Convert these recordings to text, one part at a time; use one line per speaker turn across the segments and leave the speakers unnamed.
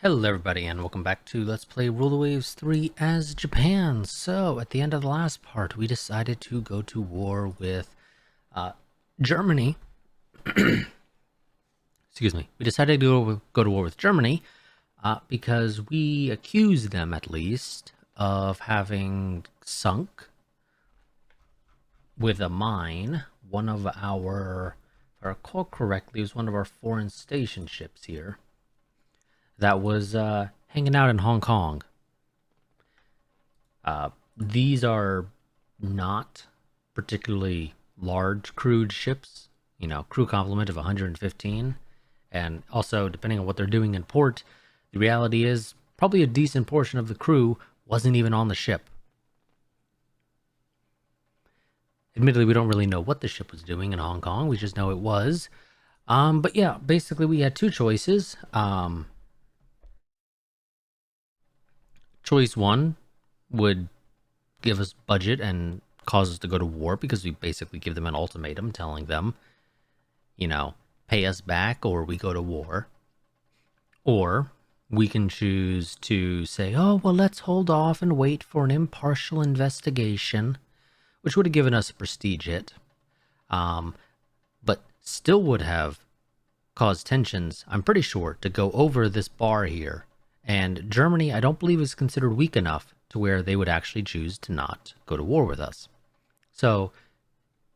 Hello everybody and welcome back to Let's Play Rule the Waves 3 as Japan. So, at the end of the last part, we decided to go to war with Germany. Excuse me. We decided to go to war with Germany because we accused them, at least, of having sunk with a mine one of our, if I recall correctly, it was one of our foreign station ships here that was hanging out in Hong Kong. These are not particularly large crewed ships, crew complement of 115. And also, depending on what they're doing in port, the reality is probably a decent portion of the crew wasn't even on the ship. Admittedly, we don't really know what the ship was doing in Hong Kong. We just know it was. But yeah, basically we had two choices. Choice one would give us budget and cause us to go to war because we basically give them an ultimatum telling them, pay us back or we go to war. Or we can choose to say, oh, well, let's hold off and wait for an impartial investigation, which would have given us a prestige hit, but still would have caused tensions, I'm pretty sure, to go over this bar here. And Germany, I don't believe, is considered weak enough to where they would actually choose to not go to war with us. So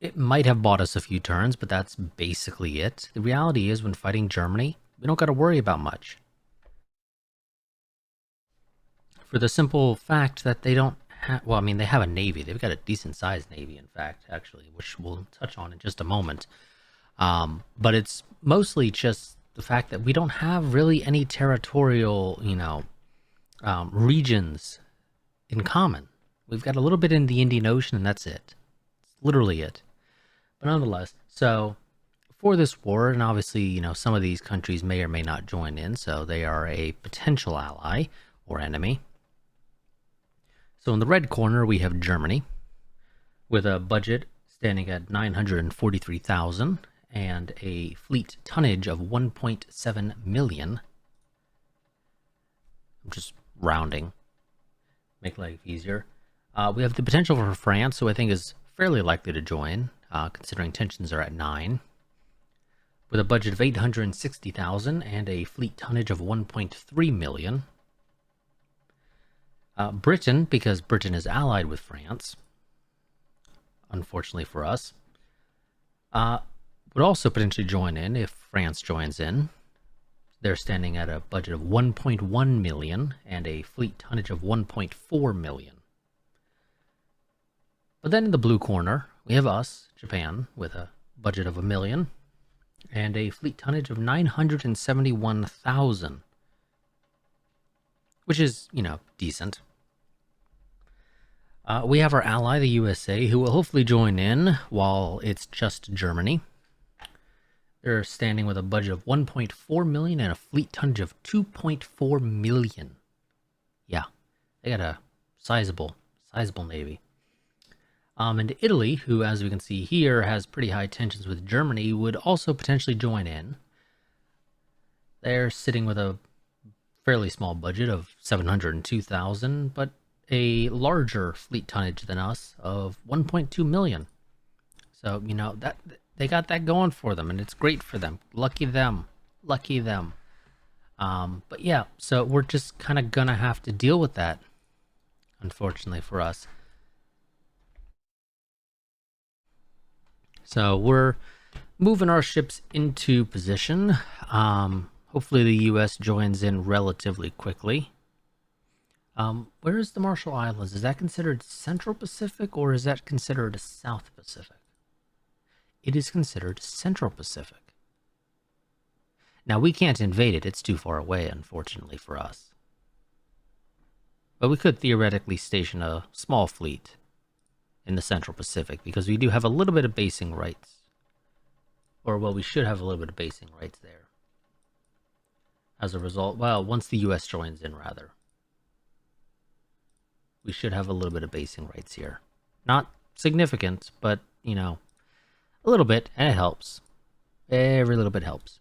it might have bought us a few turns, but that's basically it. The reality is, when fighting Germany, we don't got to worry about much. For the simple fact that they don't have, well, I mean, they have a navy. They've got a decent sized navy, in fact, actually, which we'll touch on in just a moment. But it's mostly just the fact that we don't have really any territorial, regions in common. We've got a little bit in the Indian Ocean, and that's it. It's literally it. But nonetheless, so for this war, and obviously, some of these countries may or may not join in, so they are a potential ally or enemy. So in the red corner, we have Germany with a budget standing at 943,000 and a fleet tonnage of 1.7 million. I'm just rounding, make life easier. We have the potential for France, who I think is fairly likely to join, considering tensions are at 9, with a budget of 860,000 and a fleet tonnage of 1.3 million. Britain, because Britain is allied with France, unfortunately for us, would also potentially join in if France joins in. They're standing at a budget of 1.1 million and a fleet tonnage of 1.4 million. But then in the blue corner, we have us, Japan, with a budget of 1 million and a fleet tonnage of 971,000, which is, decent. We have our ally, the USA, who will hopefully join in while it's just Germany. They're standing with a budget of 1.4 million and a fleet tonnage of 2.4 million. Yeah, they got a sizable navy. And Italy, who, as we can see here, has pretty high tensions with Germany, would also potentially join in. They're sitting with a fairly small budget of 702,000, but a larger fleet tonnage than us of 1.2 million. So, that they got that going for them, and it's great for them. Lucky them. But yeah, so we're just kind of gonna have to deal with that, unfortunately for us. So we're moving our ships into position. Hopefully the US joins in relatively quickly. Where is the Marshall Islands? Is that considered Central Pacific or is that considered South Pacific? It is considered Central Pacific. Now, we can't invade it. It's too far away, unfortunately, for us. But we could theoretically station a small fleet in the Central Pacific because we do have a little bit of basing rights. Or, well, we should have a little bit of basing rights there. As a result, well, once the US joins in, rather. We should have a little bit of basing rights here. Not significant, but, a little bit, and it helps. Every little bit helps.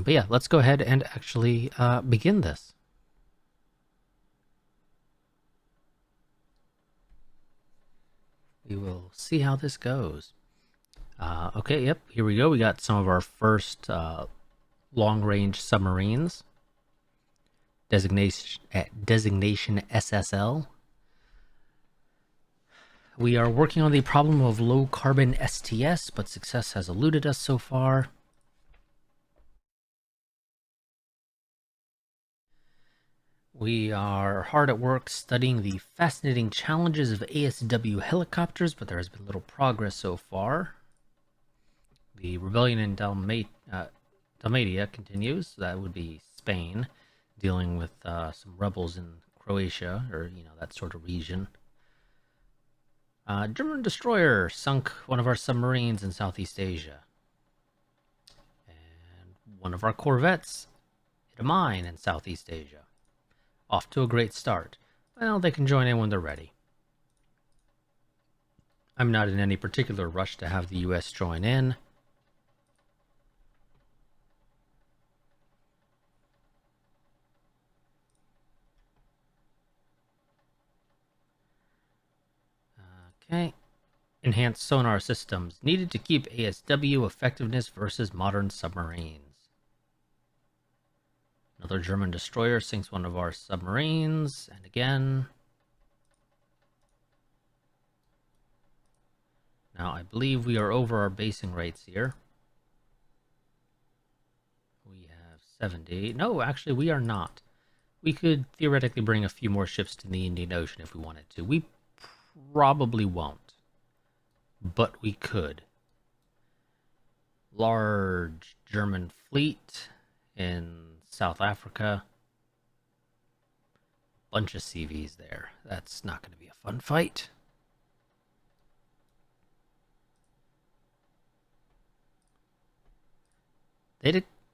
But yeah, let's go ahead and actually begin this. We will see how this goes. Okay, yep, here we go. We got some of our first long-range submarines. Designation SSL. We are working on the problem of low-carbon STS, but success has eluded us so far. We are hard at work studying the fascinating challenges of ASW helicopters, but there has been little progress so far. The rebellion in Dalmatia continues. That would be Spain, dealing with some rebels in Croatia, or that sort of region. German destroyer sunk one of our submarines in Southeast Asia. And one of our corvettes hit a mine in Southeast Asia. Off to a great start. Well, they can join in when they're ready. I'm not in any particular rush to have the US join in. Okay. Enhanced sonar systems needed to keep ASW effectiveness versus modern submarines. Another German destroyer sinks one of our submarines, and again. Now, I believe we are over our basing rates here. We have 70. No, actually, we are not. We could theoretically bring a few more ships to the Indian Ocean if we wanted to. We probably won't, but we could. Large German fleet in South Africa. Bunch of CVs there. That's not going to be a fun fight.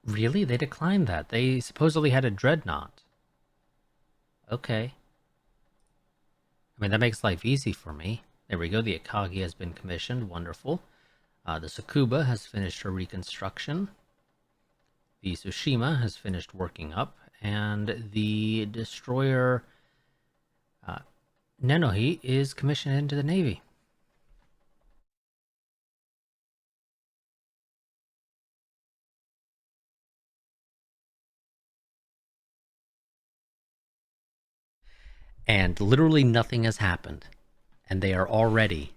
Really? They declined that. They supposedly had a dreadnought. Okay. I mean, that makes life easy for me. There we go. The Akagi has been commissioned. Wonderful. The Tsukuba has finished her reconstruction. The Tsushima has finished working up. And the destroyer Nenohi is commissioned into the Navy. And literally nothing has happened. And they are already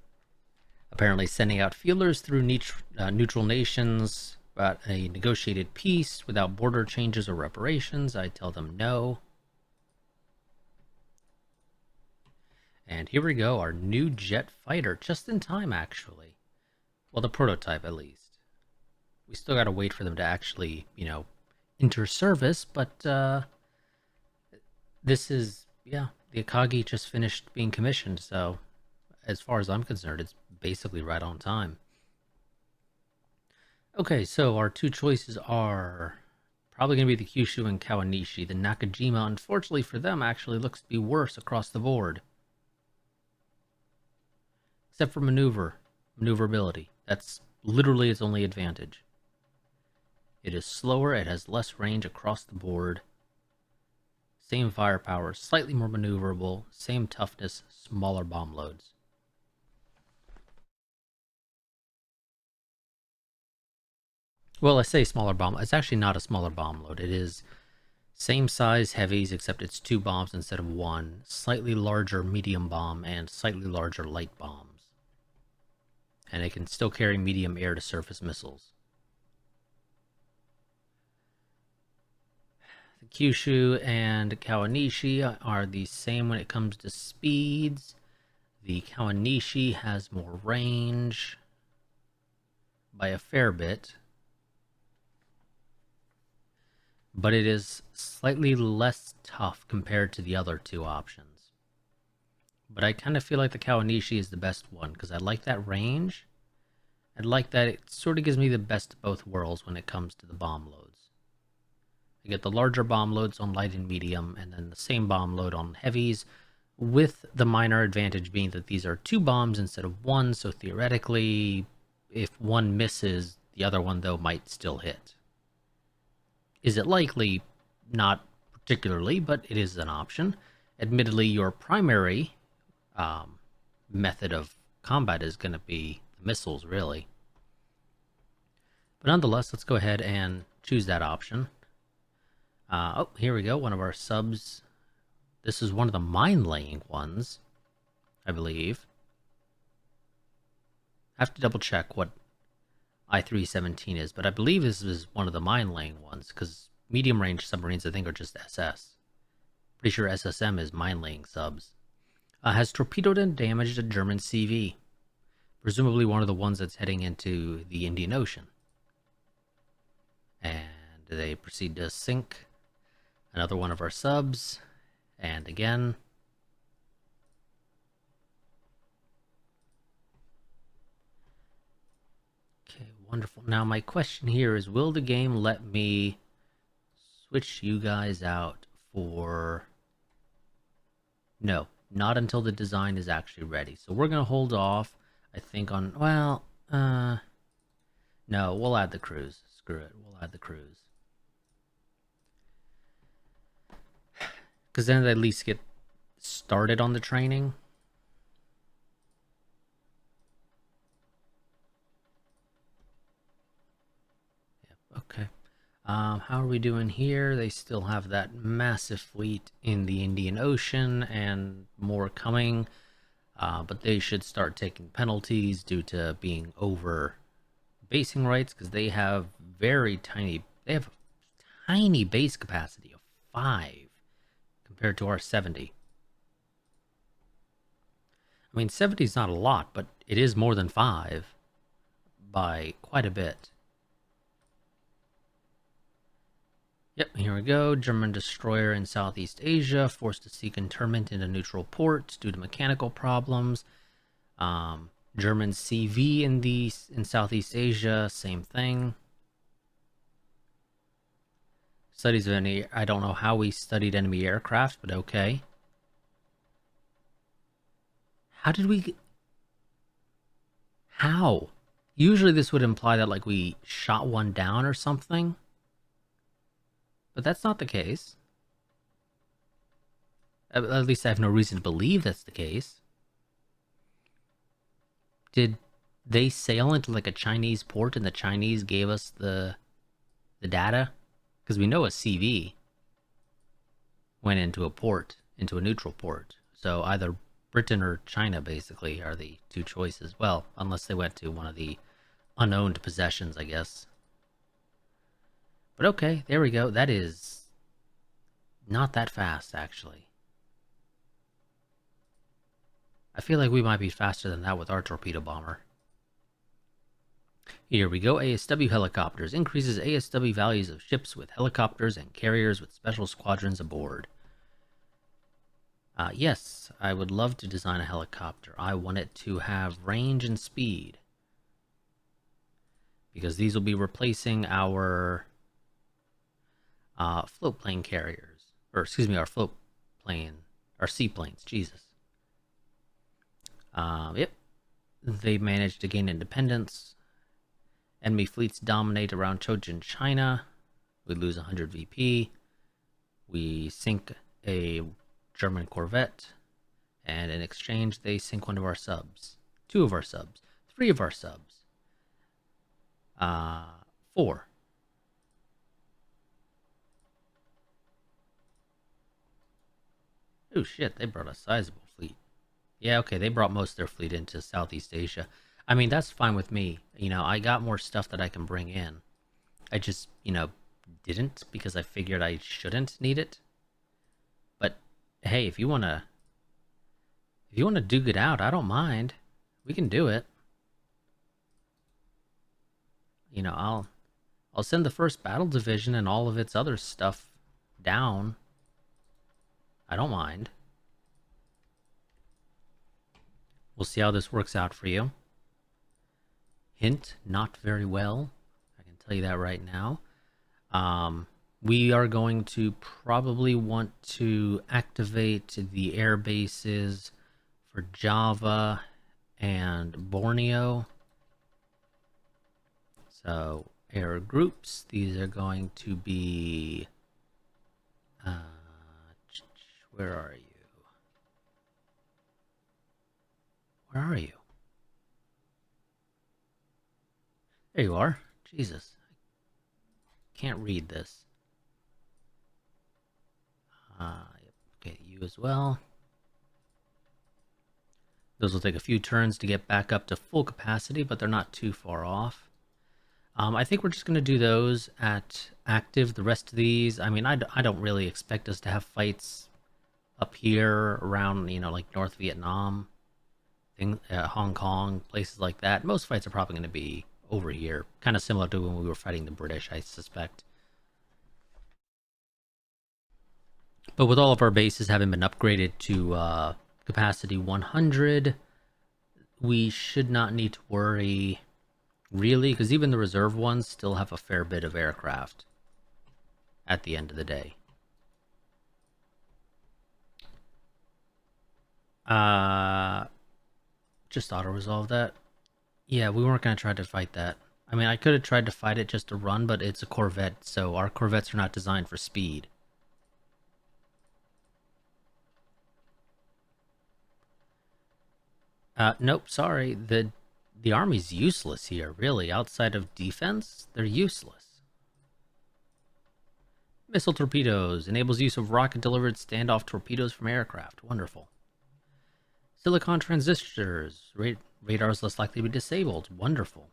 apparently sending out feelers through neutral nations about a negotiated peace without border changes or reparations. I tell them no. And here we go, our new jet fighter, just in time, actually. Well, the prototype, at least. We still gotta wait for them to actually, enter service, but this is, the Akagi just finished being commissioned, so as far as I'm concerned, it's basically right on time. Okay, so our two choices are probably going to be the Kyushu and Kawanishi. The Nakajima, unfortunately for them, actually looks to be worse across the board. Except for maneuverability. That's literally its only advantage. It is slower, it has less range across the board. Same firepower, slightly more maneuverable, same toughness, smaller bomb loads. Well, I say smaller bomb. It's actually not a smaller bomb load. It is same size heavies, except it's 2 bombs instead of 1. Slightly larger medium bomb and slightly larger light bombs. And it can still carry medium air-to-surface missiles. The Kyushu and Kawanishi are the same when it comes to speeds. The Kawanishi has more range by a fair bit, but it is slightly less tough compared to the other two options. But I kind of feel like the Kawanishi is the best one because I like that range. I like that it sort of gives me the best of both worlds when it comes to the bomb loads. I get the larger bomb loads on light and medium, and then the same bomb load on heavies, with the minor advantage being that these are 2 bombs instead of 1, so theoretically, if one misses, the other one, though, might still hit. Is it likely? Not particularly, but it is an option. Admittedly, your primary um, method of combat is going to be the missiles, really. But nonetheless, let's go ahead and choose that option. Oh, here we go. One of our subs. This is one of the mine-laying ones, I believe. I have to double check what I-317 is, but I believe this is one of the mine-laying ones, because medium-range submarines, I think, are just SS. Pretty sure SSM is mine-laying subs. Has torpedoed and damaged a German CV. Presumably one of the ones that's heading into the Indian Ocean. And they proceed to sink another one of our subs. And again. Okay, wonderful. Now my question here is, will the game let me switch you guys out for... No, not until the design is actually ready. So we're going to hold off, I think, on... Well, no, we'll add the crews. Screw it, we'll add the crews. Because then they at least get started on the training. Yep, okay. How are we doing here? They still have that massive fleet in the Indian Ocean and more coming. But they should start taking penalties due to being over basing rights, because they have very tiny... They have tiny base capacity of 5 compared to our 70. I mean, 70 is not a lot, but it is more than 5 by quite a bit. Yep, here we go. German destroyer in Southeast Asia, forced to seek internment in a neutral port due to mechanical problems. German CV in Southeast Asia, same thing. Studies of any... I don't know how we studied enemy aircraft, but okay. How did we... How? Usually this would imply that, like, we shot one down or something. But that's not the case. At least I have no reason to believe that's the case. Did they sail into, like, a Chinese port and the Chinese gave us the data? Because we know a CV went into a port, into a neutral port. So either Britain or China, basically, are the two choices. Well, unless they went to one of the unowned possessions, I guess. But okay, there we go. That is not that fast, actually. I feel like we might be faster than that with our torpedo bomber. Here we go. ASW helicopters. Increases ASW values of ships with helicopters and carriers with special squadrons aboard. Yes, I would love to design a helicopter. I want it to have range and speed, because these will be replacing our float plane carriers. Or, excuse me, our float plane... Our seaplanes, Jesus. Yep. They managed to gain independence. Enemy fleets dominate around Chojin, China. We lose 100 VP. We sink a German corvette. And in exchange, they sink one of our subs. 2 of our subs. 3 of our subs. 4. Oh shit, they brought a sizable fleet. Yeah, okay, they brought most of their fleet into Southeast Asia. I mean, that's fine with me. You know, I got more stuff that I can bring in. I just, you know, didn't because I figured I shouldn't need it. But hey, if you wanna duke it out, I don't mind. We can do it. You know, I'll send the 1st Battle Division and all of its other stuff down. I don't mind. We'll see how this works out for you. Hint, not very well. I can tell you that right now. We are going to probably want to activate the air bases for Java and Borneo. So air groups. These are going to be... where are you? Where are you? There you are. Jesus. Can't read this. Okay, you as well. Those will take a few turns to get back up to full capacity, but they're not too far off. I think we're just going to do those at active. The rest of these, I mean, I don't really expect us to have fights up here around, like North Vietnam, Hong Kong, places like that. Most fights are probably going to be over here, kind of similar to when we were fighting the British, I suspect. But with all of our bases having been upgraded to capacity 100, we should not need to worry, really, because even the reserve ones still have a fair bit of aircraft at the end of the day. Just auto-resolve that. Yeah, we weren't going to try to fight that. I mean, I could have tried to fight it just to run, but it's a Corvette, so our Corvettes are not designed for speed. Nope, sorry. The army's useless here, really. Outside of defense, they're useless. Missile torpedoes. Enables use of rocket-delivered standoff torpedoes from aircraft. Wonderful. Silicon transistors. Radar is less likely to be disabled. Wonderful.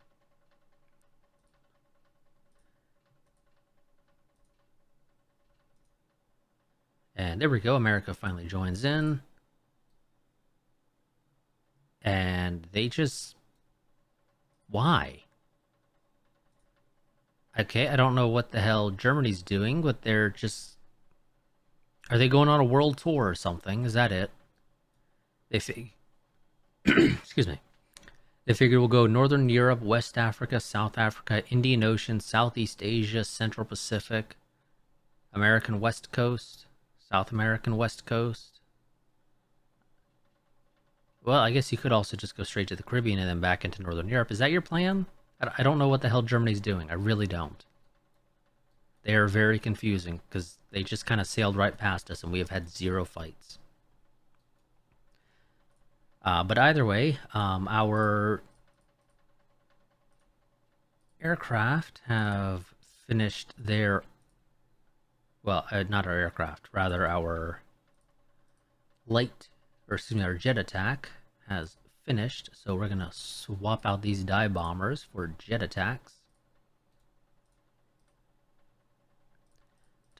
And there we go. America finally joins in. And they just... Why? Okay, I don't know what the hell Germany's doing, but they're just... Are they going on a world tour or something? Is that it? They excuse me. They figure we'll go Northern Europe, West Africa, South Africa, Indian Ocean, Southeast Asia, Central Pacific, American West Coast, South American West Coast. Well, I guess you could also just go straight to the Caribbean and then back into Northern Europe. Is that your plan? I don't know what the hell Germany's doing. I really don't. They are very confusing because they just kind of sailed right past us and we have had 0 fights. But either way, our aircraft have finished their... Well, not our aircraft, rather our our jet attack has finished. So we're going to swap out these dive bombers for jet attacks.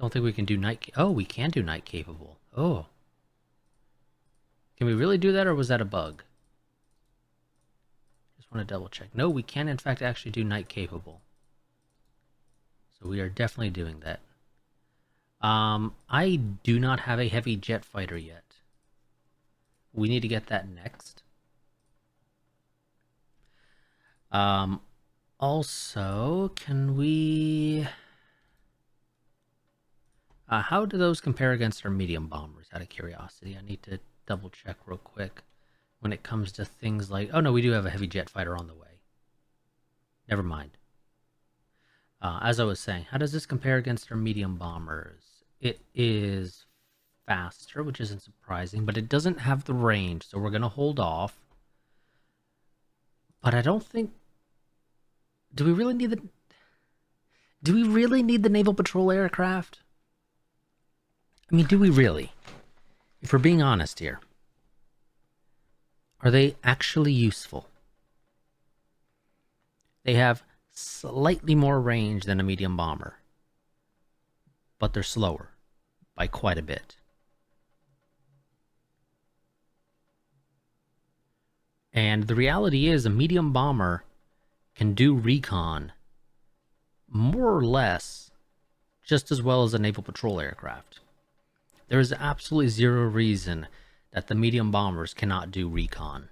Don't think we can do night... Oh, we can do night capable. Oh. Can we really do that, or was that a bug? Just want to double check. No, we can in fact actually do night capable. So we are definitely doing that. I do not have a heavy jet fighter yet. We need to get that next. Also, can we... how do those compare against our medium bombers, out of curiosity? I need to double check real quick when it comes to things like... Oh no, we do have a heavy jet fighter on the way. Never mind. As I was saying, how does this compare against our medium bombers? It is faster, which isn't surprising, but it doesn't have the range, so we're going to hold off. But I don't think... Do we really need the... Do we really need the Naval Patrol aircraft? I mean, do we really? If we're being honest here. Are they actually useful? They have slightly more range than a medium bomber. But they're slower. By quite a bit. And the reality is a medium bomber can do recon more or less just as well as a naval patrol aircraft. There is absolutely 0 reason that the medium bombers cannot do recon.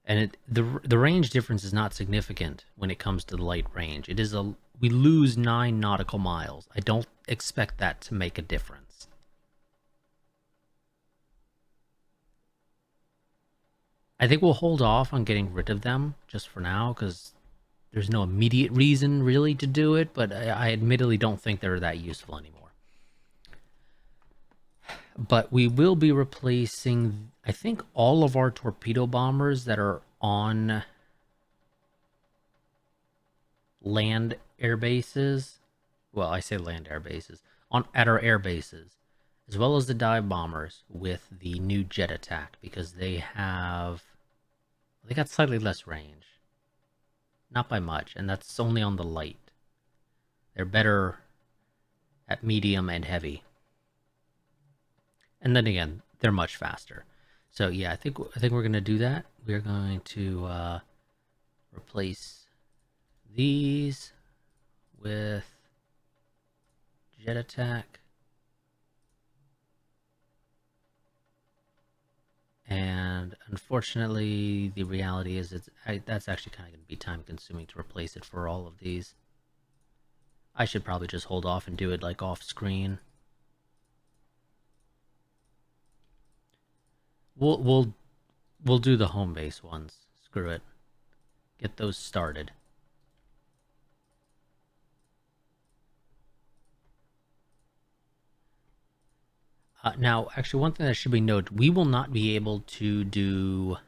And the range difference is not significant when it comes to the light range. It is we lose 9 nautical miles. I don't expect that to make a difference. I think we'll hold off on getting rid of them just for now, because there's no immediate reason really to do it, but I admittedly don't think they're that useful anymore. But we will be replacing, I think, all of our torpedo bombers that are on land air bases. Well, I say land air bases. At our air bases, as well as the dive bombers with the new jet attack, because they got slightly less range. Not by much, and that's only on the light. They're better at medium and heavy. And then again, they're much faster. So yeah, I think we're gonna do that. We're going to replace these with jet attack, and unfortunately, the reality is that's actually kind of going to be time consuming to replace it for all of these. I should probably just hold off and do it like off screen. We'll do the home base ones. Screw it. Get those started. Now, actually, one thing that should be noted: we will not be able to do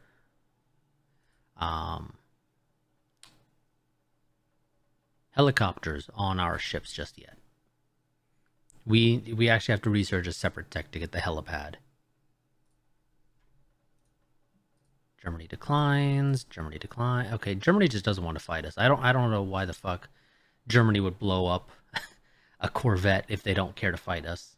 helicopters on our ships just yet. We actually have to research a separate tech to get the helipad. Germany declines. Germany decline. Okay, Germany just doesn't want to fight us. I don't know why the fuck Germany would blow up a corvette if they don't care to fight us.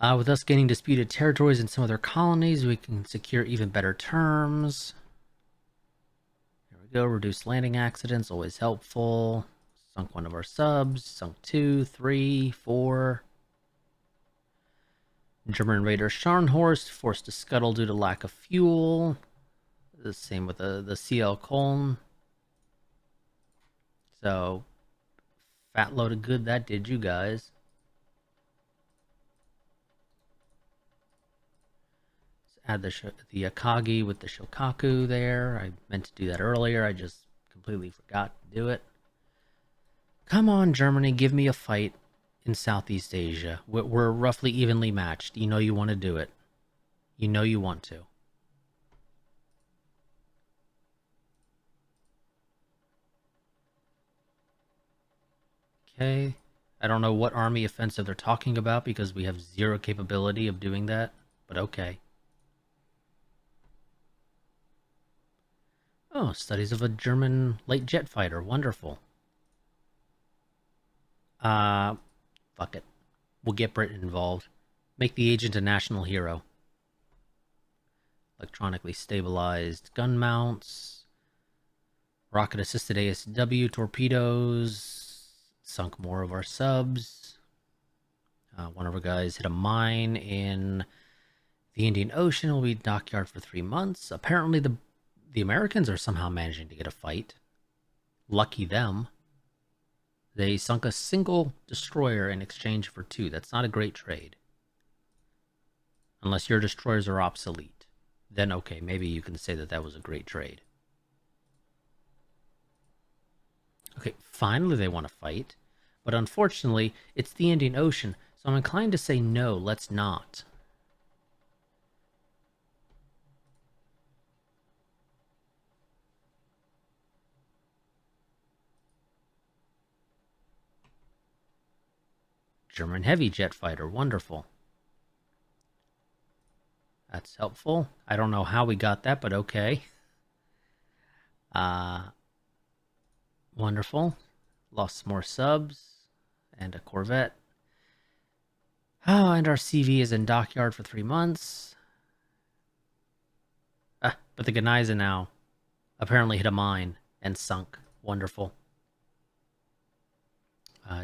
With us gaining disputed territories in some of their colonies, we can secure even better terms. There we go. Reduce landing accidents, always helpful. Sunk one of our subs. Sunk 2, 3, 4. German raider Scharnhorst forced to scuttle due to lack of fuel. The same with the CL Köln. So, fat load of good that did you guys. Add the Akagi with the Shokaku there. I meant to do that earlier. I just completely forgot to do it. Come on, Germany, give me a fight in Southeast Asia. We're roughly evenly matched. You know you want to do it. You know you want to. Okay. I don't know what army offensive they're talking about because we have zero capability of doing that, but okay. Oh, studies of a German light jet fighter. Wonderful. Fuck it. We'll get Britain involved. Make the agent a national hero. Electronically stabilized gun mounts. Rocket-assisted ASW torpedoes. Sunk more of our subs. One of our guys hit a mine in the Indian Ocean. Will be dockyard for 3 months. Apparently the Americans are somehow managing to get a fight. Lucky them. They sunk a single destroyer in exchange for 2. That's not a great trade. Unless your destroyers are obsolete. Then okay, maybe you can say that was a great trade. Okay, finally they want to fight. But unfortunately, it's the Indian Ocean, so I'm inclined to say no, let's not. German heavy jet fighter, wonderful. That's helpful. I don't know how we got that, but okay. Wonderful. Lost more subs and a corvette. Oh, and our CV is in dockyard for 3 months. But the Gneisenau now apparently hit a mine and sunk. Wonderful.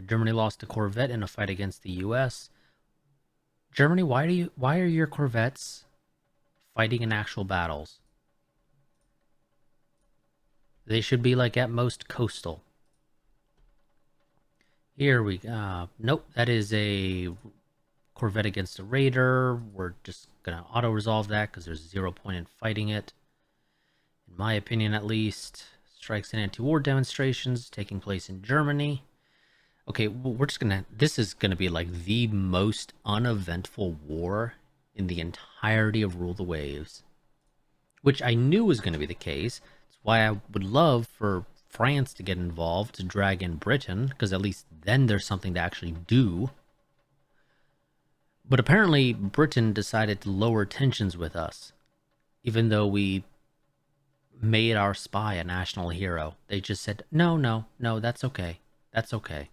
Germany lost a corvette in a fight against the U.S. Germany, why are your corvettes fighting in actual battles? They should be like at most coastal. Here we go. Nope, that is a Corvette against a raider. We're just going to auto-resolve that because there's 0 point in fighting it. In my opinion, at least. Strikes and anti-war demonstrations taking place in Germany. Okay, well, we're just gonna... This is gonna be like the most uneventful war in the entirety of Rule the Waves. Which I knew was gonna be the case. That's why I would love for France to get involved, to drag in Britain, because at least then there's something to actually do. But apparently Britain decided to lower tensions with us, even though we made our spy a national hero. They just said, no, no, no, that's okay. That's okay.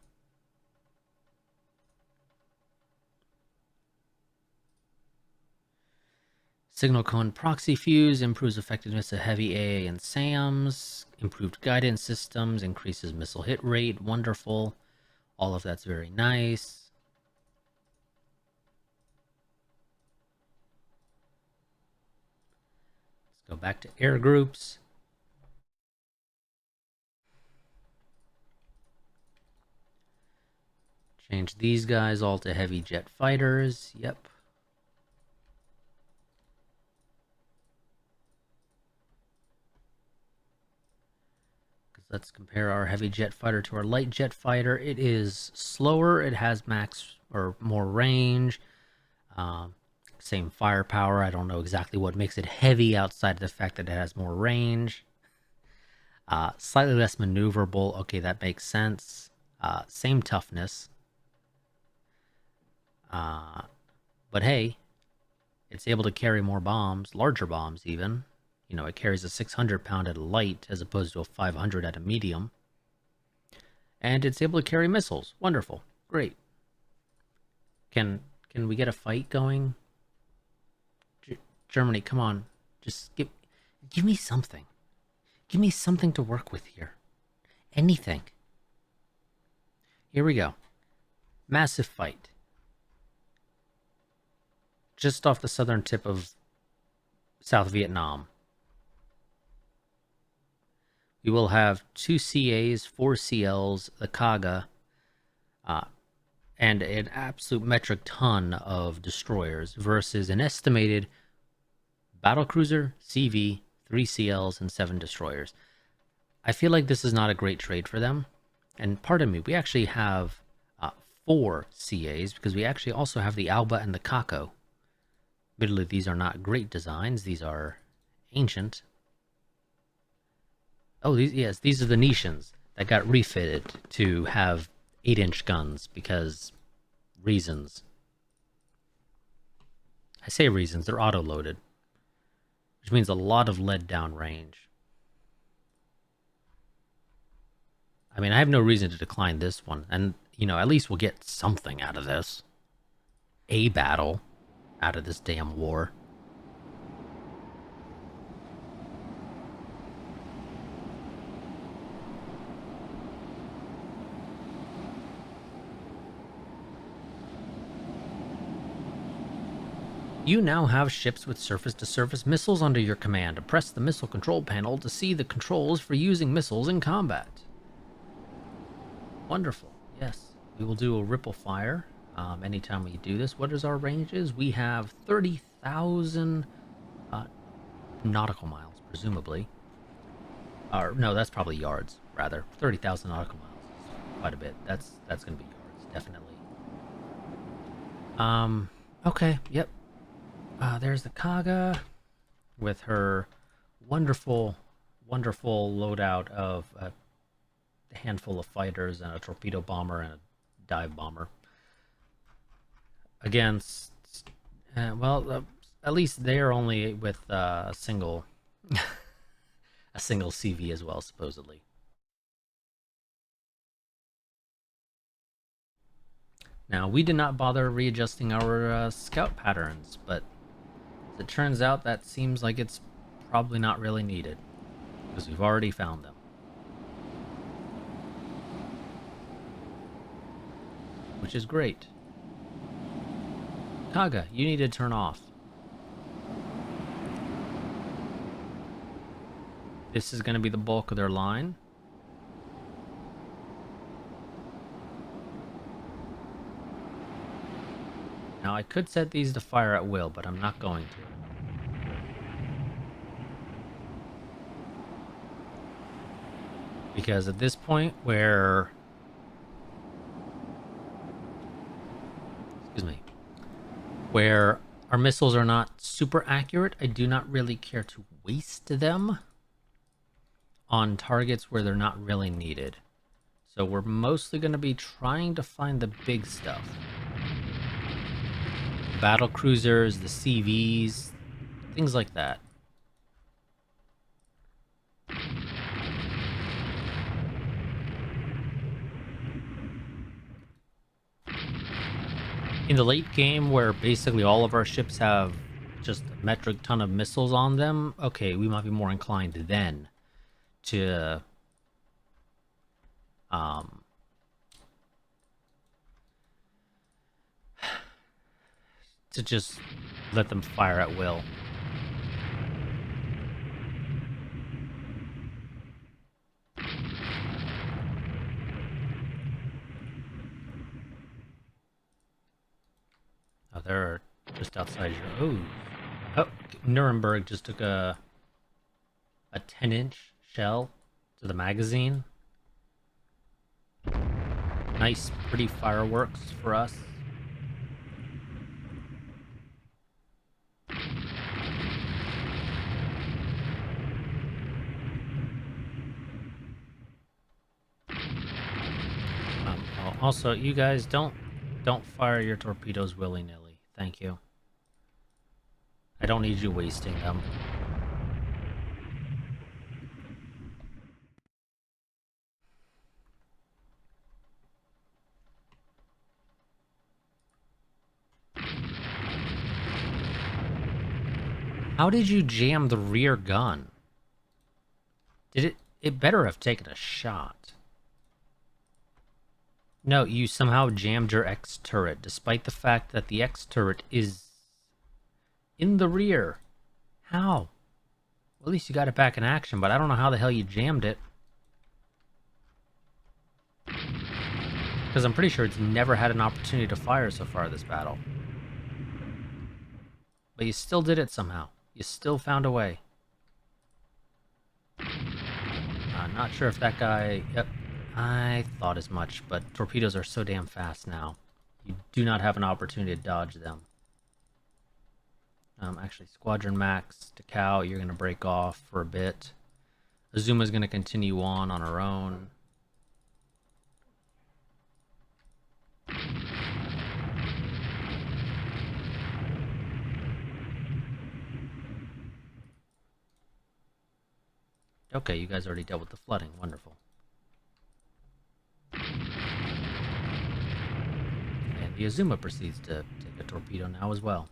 Signal cone proxy fuse improves effectiveness of heavy AA and SAMs. Improved guidance systems, increases missile hit rate. Wonderful. All of that's very nice. Let's go back to air groups. Change these guys all to heavy jet fighters. Yep. Let's compare our heavy jet fighter to our light jet fighter. It is slower. It has max or more range. Same firepower. I don't know exactly what makes it heavy outside of the fact that it has more range. Slightly less maneuverable. Okay, that makes sense. Same toughness. But hey, it's able to carry more bombs, larger bombs even. You know, it carries a 600-pound at a light as opposed to a 500 at a medium. And it's able to carry missiles. Wonderful. Great. Can we get a fight going? Germany, come on. Just give me something. Give me something to work with here. Anything. Here we go. Massive fight. Just off the southern tip of South Vietnam. We will have 2 CAs, 4 CLs, the Kaga, and an absolute metric ton of destroyers versus an estimated battlecruiser, CV, 3 CLs, and 7 destroyers. I feel like this is not a great trade for them. And pardon me, we actually have 4 CAs because we actually also have the Alba and the Kako. Admittedly, these are not great designs. These are ancient. Oh, these are the Nishans that got refitted to have 8-inch guns because reasons. I say reasons, they're auto-loaded, which means a lot of lead down range. I mean, I have no reason to decline this one, and, you know, at least we'll get something out of this. A battle out of this damn war. You now have ships with surface-to-surface missiles under your command. Press the missile control panel to see the controls for using missiles in combat. Wonderful. Yes, we will do a ripple fire anytime we do this. What is our ranges? We have 30,000 nautical miles, presumably. Or no, that's probably yards, rather. 30,000 nautical miles. Quite a bit. That's going to be yards, definitely. Okay, yep. There's the Kaga with her wonderful, wonderful loadout of a handful of fighters and a torpedo bomber and a dive bomber. Against, at least they're only with a single CV as well, supposedly. Now, we did not bother readjusting our scout patterns, but as it turns out, that seems like it's probably not really needed, because we've already found them. Which is great. Kaga, you need to turn off. This is going to be the bulk of their line. Now, I could set these to fire at will, but I'm not going to. Because at this point where... Excuse me. Where our missiles are not super accurate, I do not really care to waste them on targets where they're not really needed. So we're mostly going to be trying to find the big stuff. Battle cruisers, the CVs, things like that. In the late game, where basically all of our ships have just a metric ton of missiles on them, okay, we might be more inclined then to just let them fire at will. Oh, they're just outside your... Oh, Nuremberg just took a 10-inch shell to the magazine. Nice, pretty fireworks for us. Also, you guys don't fire your torpedoes willy-nilly. Thank you. I don't need you wasting them. How did you jam the rear gun? It better have taken a shot. No, you somehow jammed your X turret, despite the fact that the X turret is in the rear. How? Well, at least you got it back in action, but I don't know how the hell you jammed it. Because I'm pretty sure it's never had an opportunity to fire so far this battle. But you still did it somehow. You still found a way. I'm not sure if that guy... Yep, I thought as much, but torpedoes are so damn fast now. You do not have an opportunity to dodge them. Actually, Squadron Max, Takao, you're going to break off for a bit. Azuma's going to continue on her own. Okay, you guys already dealt with the flooding. Wonderful. And the Azuma proceeds to take a torpedo now as well.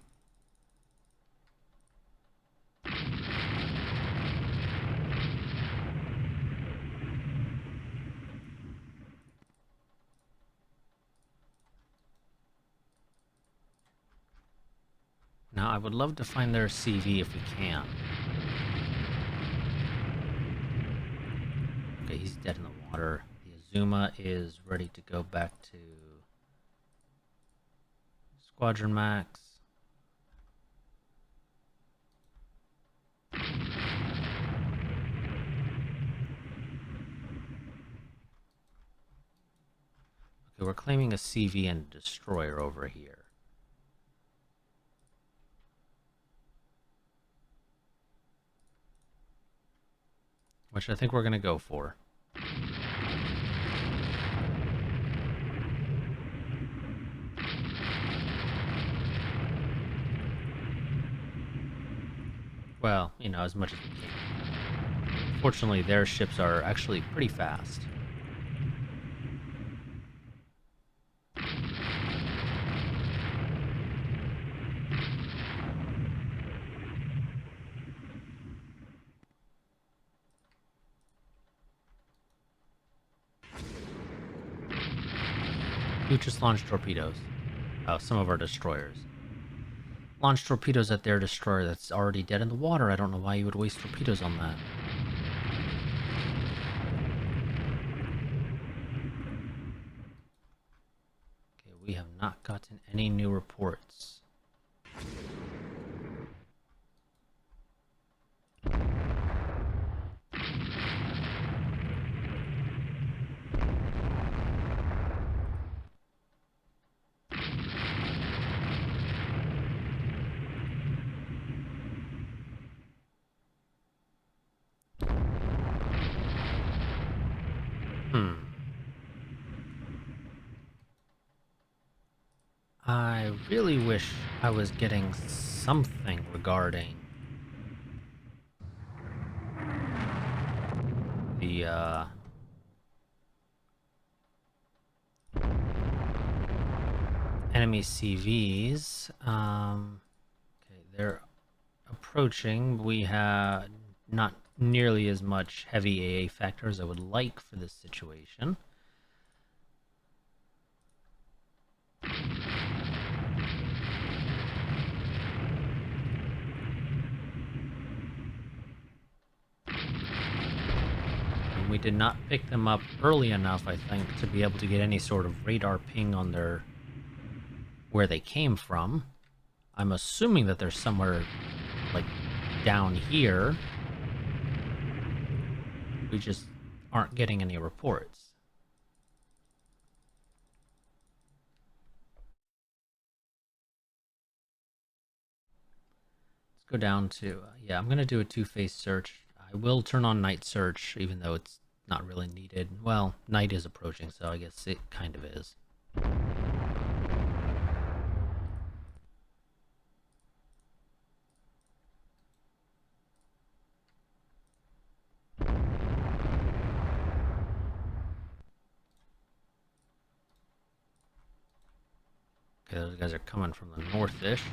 Now, I would love to find their CV if we can. Okay, he's dead in the water. The Azuma is ready to go back to Squadron Max. Okay, we're claiming a CV and a destroyer over here. Which I think we're going to go for. Well, you know, as much as we can. Fortunately, their ships are actually pretty fast. Who just launched torpedoes? Oh, some of our destroyers. Launch torpedoes at their destroyer that's already dead in the water. I don't know why you would waste torpedoes on that. Okay, we have not gotten any new reports. I really wish I was getting something regarding the enemy CVs. Okay, they're approaching. We have not nearly as much heavy AA factor as I would like for this situation. We did not pick them up early enough, I think, to be able to get any sort of radar ping on their where they came from. I'm assuming that they're somewhere like down here. We just aren't getting any reports. Let's go down to yeah, I'm gonna do a two-phase search. I will turn on night search, even though it's not really needed. Well, night is approaching, so I guess it kind of is. Okay, those guys are coming from the north-ish.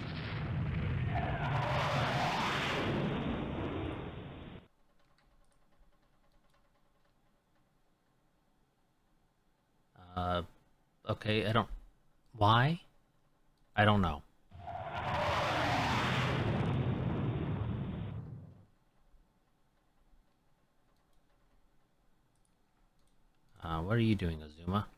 Okay, I don't... Why? I don't know. What are you doing, Azuma?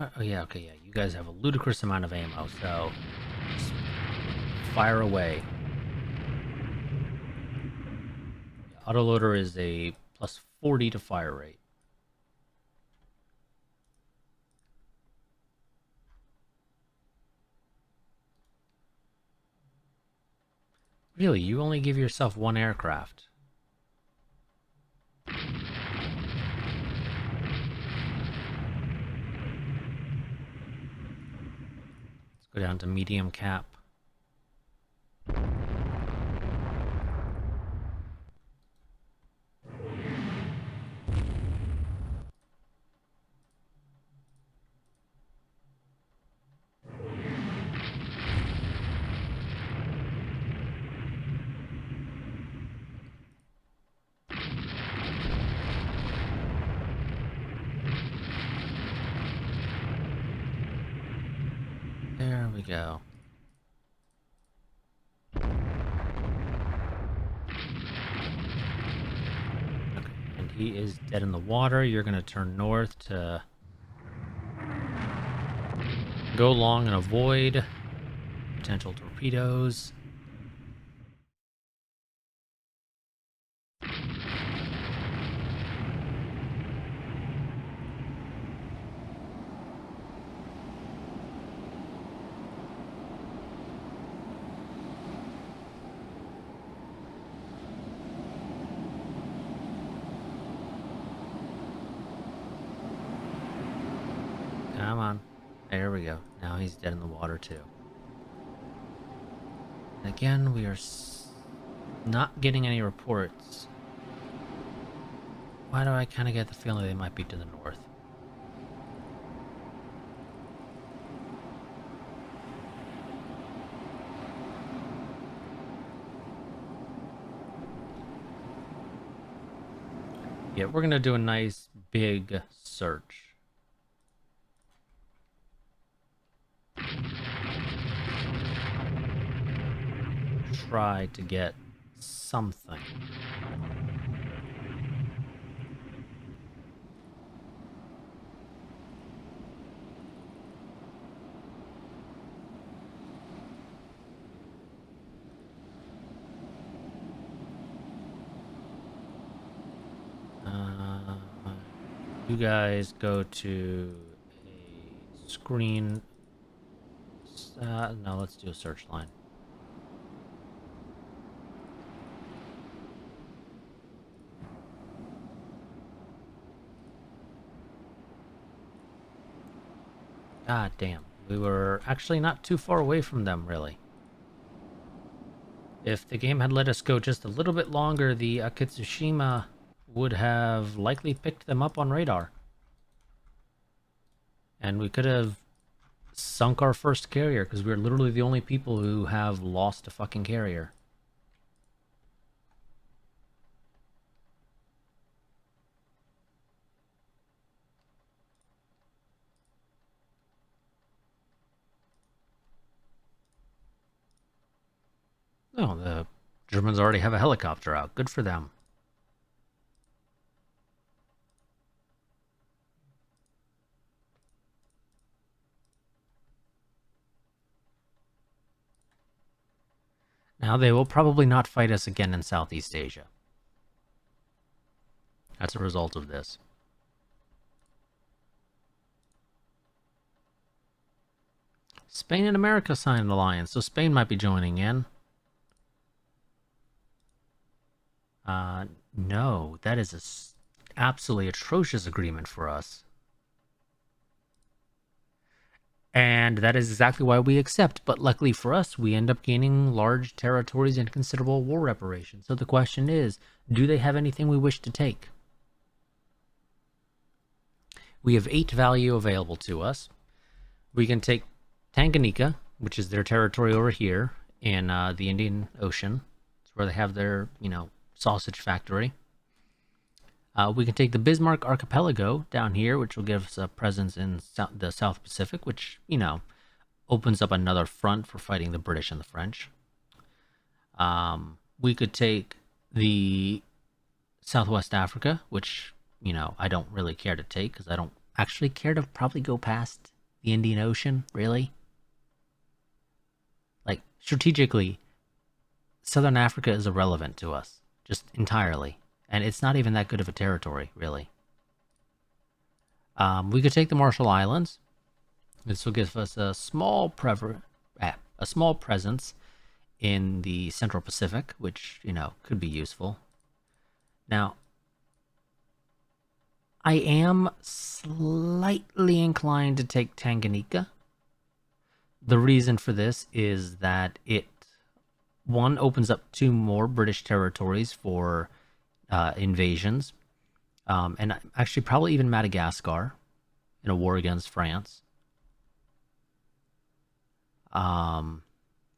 Oh yeah, okay, yeah. You guys have a ludicrous amount of ammo, so just fire away. Autoloader is a plus 40 to fire rate. Really, you only give yourself one aircraft. Let's go down to medium cap. There we go. Okay, and he is dead in the water. You're going to turn north to go long and avoid potential torpedoes. Come on. There we go. Now he's dead in the water too. And again, we are not getting any reports. Why do I kind of get the feeling they might be to the north? Yeah, we're gonna do a nice big search. try to get something. Uh, you guys go to a screen. No, let's do a search line. God damn. We were actually not too far away from them, really. If the game had let us go just a little bit longer, the Akitsushima would have likely picked them up on radar. And we could have sunk our first carrier, because we're literally the only people who have lost a fucking carrier. Oh, the Germans already have a helicopter out. Good for them. Now, they will probably not fight us again in Southeast Asia. That's a result of this. Spain and America signed an alliance, so Spain might be joining in. No, that is a absolutely atrocious agreement for us. And that is exactly why we accept. But luckily for us, we end up gaining large territories and considerable war reparations. So the question is, do they have anything we wish to take? We have 8 value available to us. We can take Tanganyika, which is their territory over here in the Indian Ocean. It's where they have their, sausage factory. We can take the Bismarck Archipelago down here, which will give us a presence in the South Pacific, which, opens up another front for fighting the British and the French. We could take the Southwest Africa, which, I don't really care to take because I don't actually care to probably go past the Indian Ocean, really. Like, strategically, Southern Africa is irrelevant to us, just entirely. And it's not even that good of a territory, really. We could take the Marshall Islands. This will give us a small presence in the Central Pacific, which, could be useful. Now, I am slightly inclined to take Tanganyika. The reason for this is that it, one, opens up 2 more British territories for invasions, and actually probably even Madagascar in a war against France. And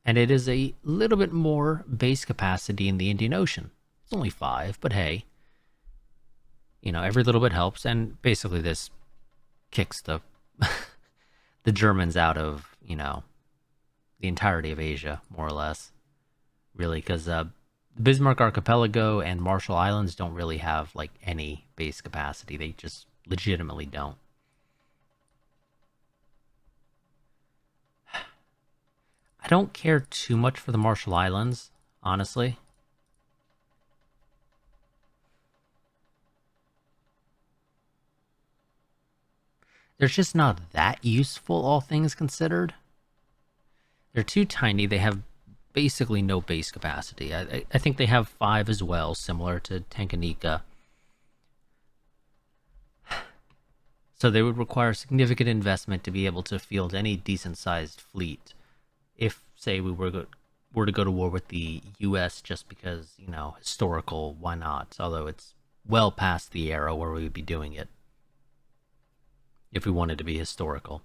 it is a little bit more base capacity in the Indian Ocean. It's only 5, but hey, every little bit helps. And basically, this kicks the the Germans out of the entirety of Asia, more or less, really, because the Bismarck Archipelago and Marshall Islands don't really have like any base capacity. They just legitimately don't. I don't care too much for the Marshall Islands, honestly. They're just not that useful, all things considered. They're too tiny. They have basically no base capacity. I think they have 5 as well, similar to Tanganyika. So they would require significant investment to be able to field any decent-sized fleet. If, say, we were to go to war with the U.S. just because, historical, why not? Although it's well past the era where we would be doing it. If we wanted to be historical.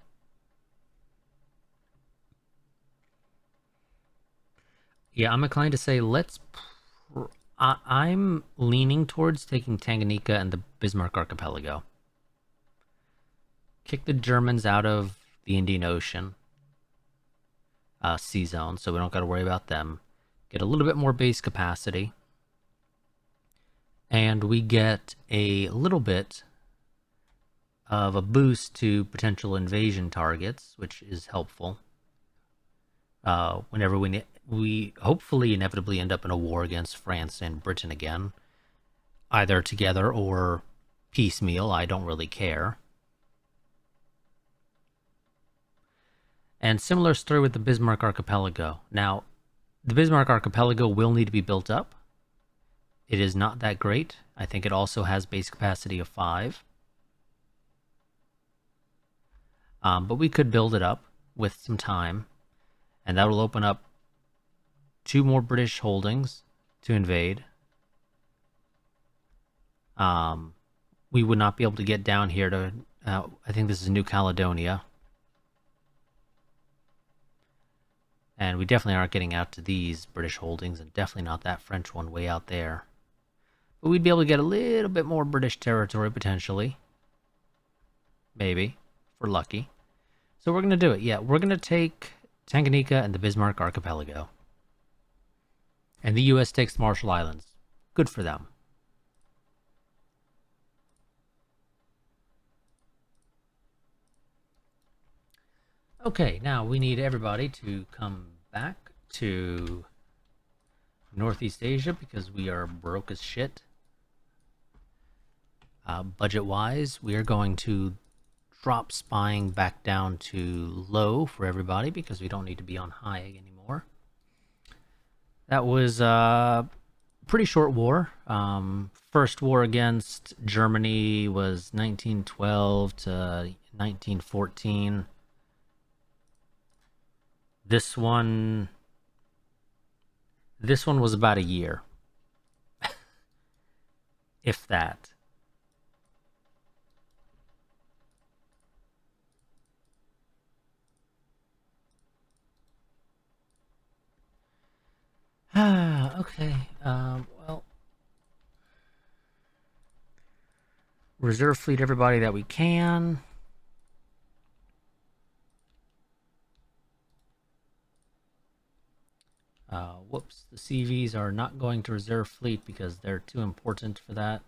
Yeah, I'm inclined to say I'm leaning towards taking Tanganyika and the Bismarck Archipelago. Kick the Germans out of the Indian Ocean sea zone, so we don't got to worry about them. get a little bit more base capacity, and we get a little bit of a boost to potential invasion targets, which is helpful. Whenever we hopefully inevitably end up in a war against France and Britain again, either together or piecemeal, I don't really care. And similar story with the Bismarck Archipelago. Now, the Bismarck Archipelago will need to be built up. It is not that great. I think it also has base capacity of 5. But we could build it up with some time, and that will open up 2 more British holdings to invade. We would not be able to get down here to, I think this is New Caledonia. And we definitely aren't getting out to these British holdings, and definitely not that French one way out there. But we'd be able to get a little bit more British territory, potentially. Maybe, if we're lucky. So we're going to do it. Yeah, we're going to take Tanganyika and the Bismarck Archipelago. And the U.S. takes the Marshall Islands. Good for them. Okay, now we need everybody to come back to Northeast Asia because we are broke as shit. Budget-wise, we are going to drop spying back down to low for everybody because we don't need to be on high anymore. That was a pretty short war. First war against Germany was 1912 to 1914. This one was about a year. If that. Okay. Well, reserve fleet everybody that we can. Whoops, the CVs are not going to reserve fleet because they're too important for that.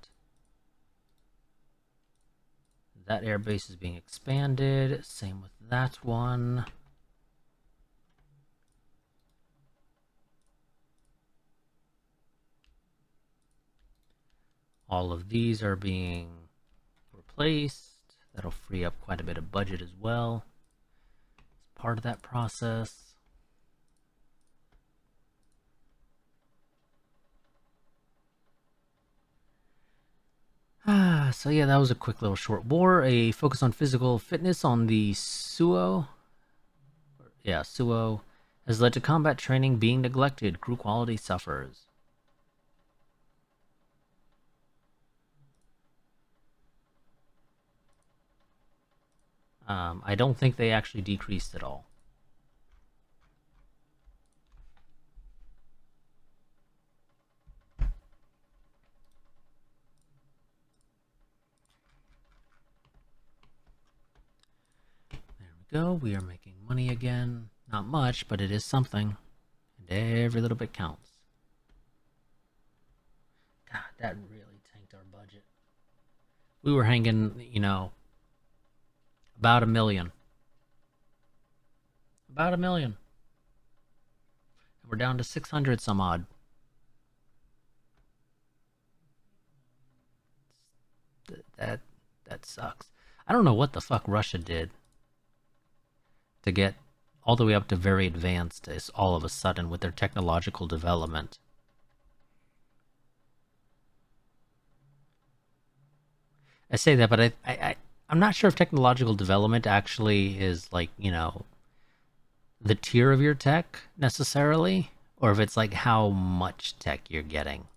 That airbase is being expanded. Same with that one. All of these are being replaced. That'll free up quite a bit of budget as well. It's part of that process. So yeah, that was a quick little short war. A focus on physical fitness on the Suo. Yeah, Suo has led to combat training being neglected. Crew quality suffers. I don't think they actually decreased at all. Go. We are making money again. Not much, but it is something. And every little bit counts. God, that really tanked our budget. We were hanging, about $1 million. About $1 million. And we're down to 600 some odd. That sucks. I don't know what the fuck Russia did to get all the way up to very advanced all of a sudden with their technological development. I say that, but I'm not sure if technological development actually is like, the tier of your tech necessarily, or if it's like how much tech you're getting.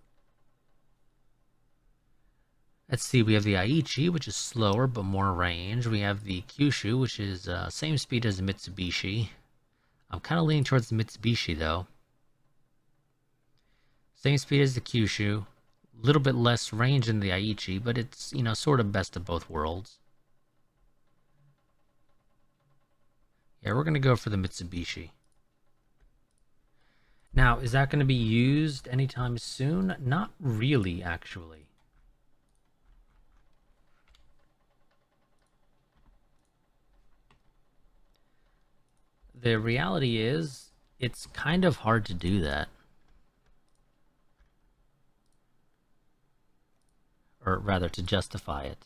Let's see, we have the Aichi, which is slower but more range. We have the Kyushu, which is same speed as the Mitsubishi. I'm kind of leaning towards the Mitsubishi, though. Same speed as the Kyushu. A little bit less range than the Aichi, but it's, sort of best of both worlds. Yeah, we're going to go for the Mitsubishi. Now, is that going to be used anytime soon? Not really, actually. The reality is, it's kind of hard to do that. Or rather, to justify it.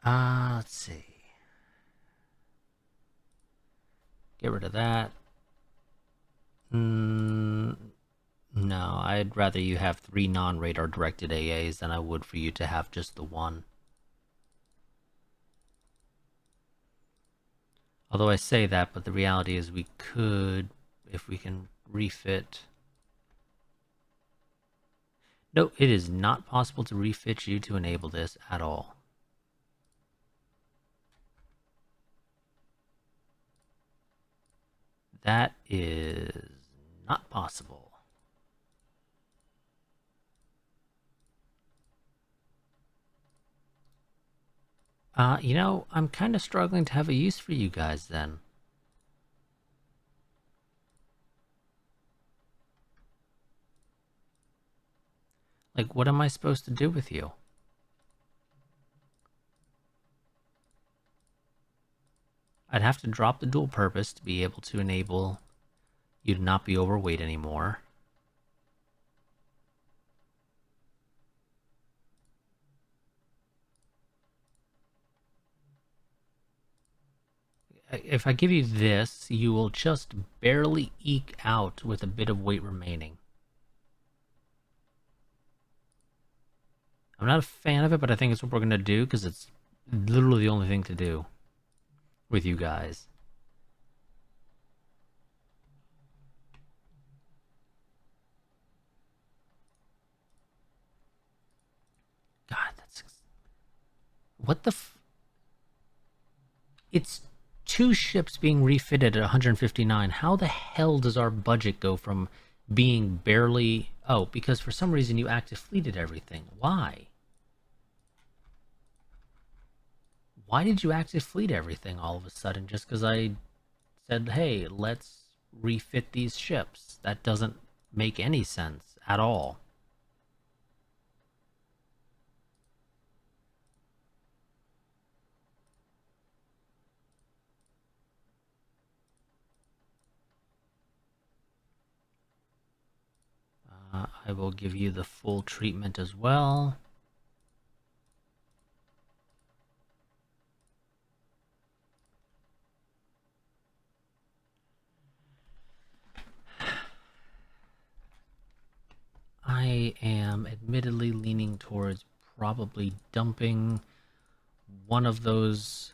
Let's see. Get rid of that. No, I'd rather you have 3 non-radar directed AAs than I would for you to have just the one. Although I say that, but the reality is we could, if we can refit. No, it is not possible to refit you to enable this at all. That is not possible. I'm kind of struggling to have a use for you guys then. Like, what am I supposed to do with you? I'd have to drop the dual purpose to be able to enable you to not be overweight anymore. If I give you this, you will just barely eke out with a bit of weight remaining. I'm not a fan of it, but I think it's what we're going to do because it's literally the only thing to do with you guys. God, that's... What the It's 2 ships being refitted at 159. How the hell does our budget go from being barely... Oh, because for some reason you active fleeted everything. Why? Why did you active fleet everything all of a sudden just because I said, hey, let's refit these ships? That doesn't make any sense at all. I will give you the full treatment as well. I am admittedly leaning towards probably dumping one of those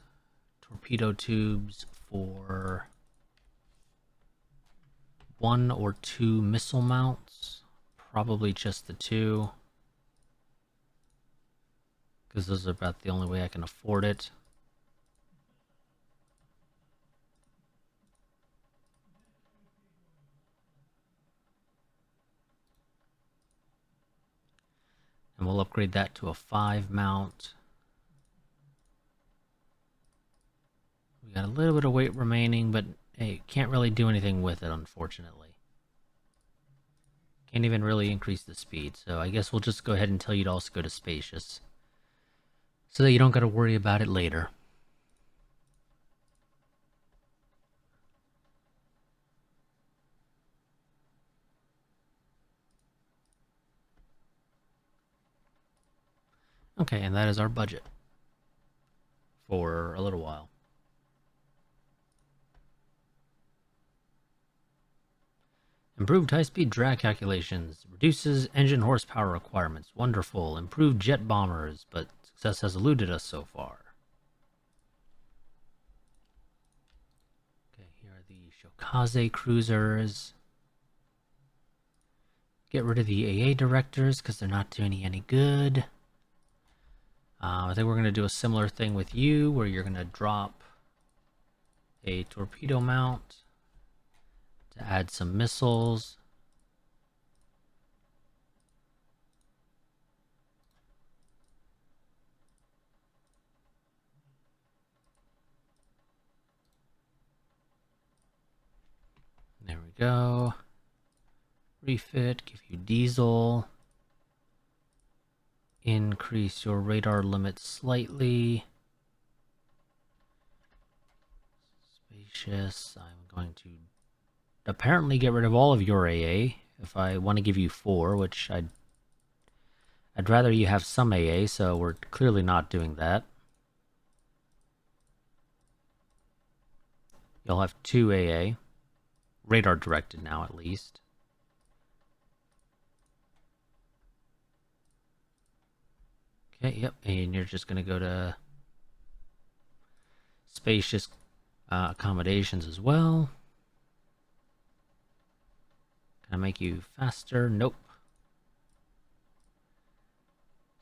torpedo tubes for 1 or 2 missile mounts. Probably just the 2. Because those are about the only way I can afford it. And we'll upgrade that to a 5 mount. We got a little bit of weight remaining, but hey, can't really do anything with it, unfortunately. Can't even really increase the speed, so I guess we'll just go ahead and tell you to also go to spacious. So that you don't gotta worry about it later. Okay, and that is our budget. For a little while. Improved high-speed drag calculations. Reduces engine horsepower requirements. Wonderful. Improved jet bombers, but success has eluded us so far. Okay, here are the Shokaze cruisers. Get rid of the AA directors because they're not doing any good. I think we're going to do a similar thing with you where you're going to drop a torpedo mount to add some missiles. go. Refit, give you diesel. Increase your radar limit slightly. Spacious. I'm going to apparently get rid of all of your AA if I want to give you 4, which I'd rather you have some AA, so we're clearly not doing that. You'll have 2 AA. Radar directed now, at least. Okay, yep, and you're just going to go to spacious accommodations as well. Can I make you faster? Nope.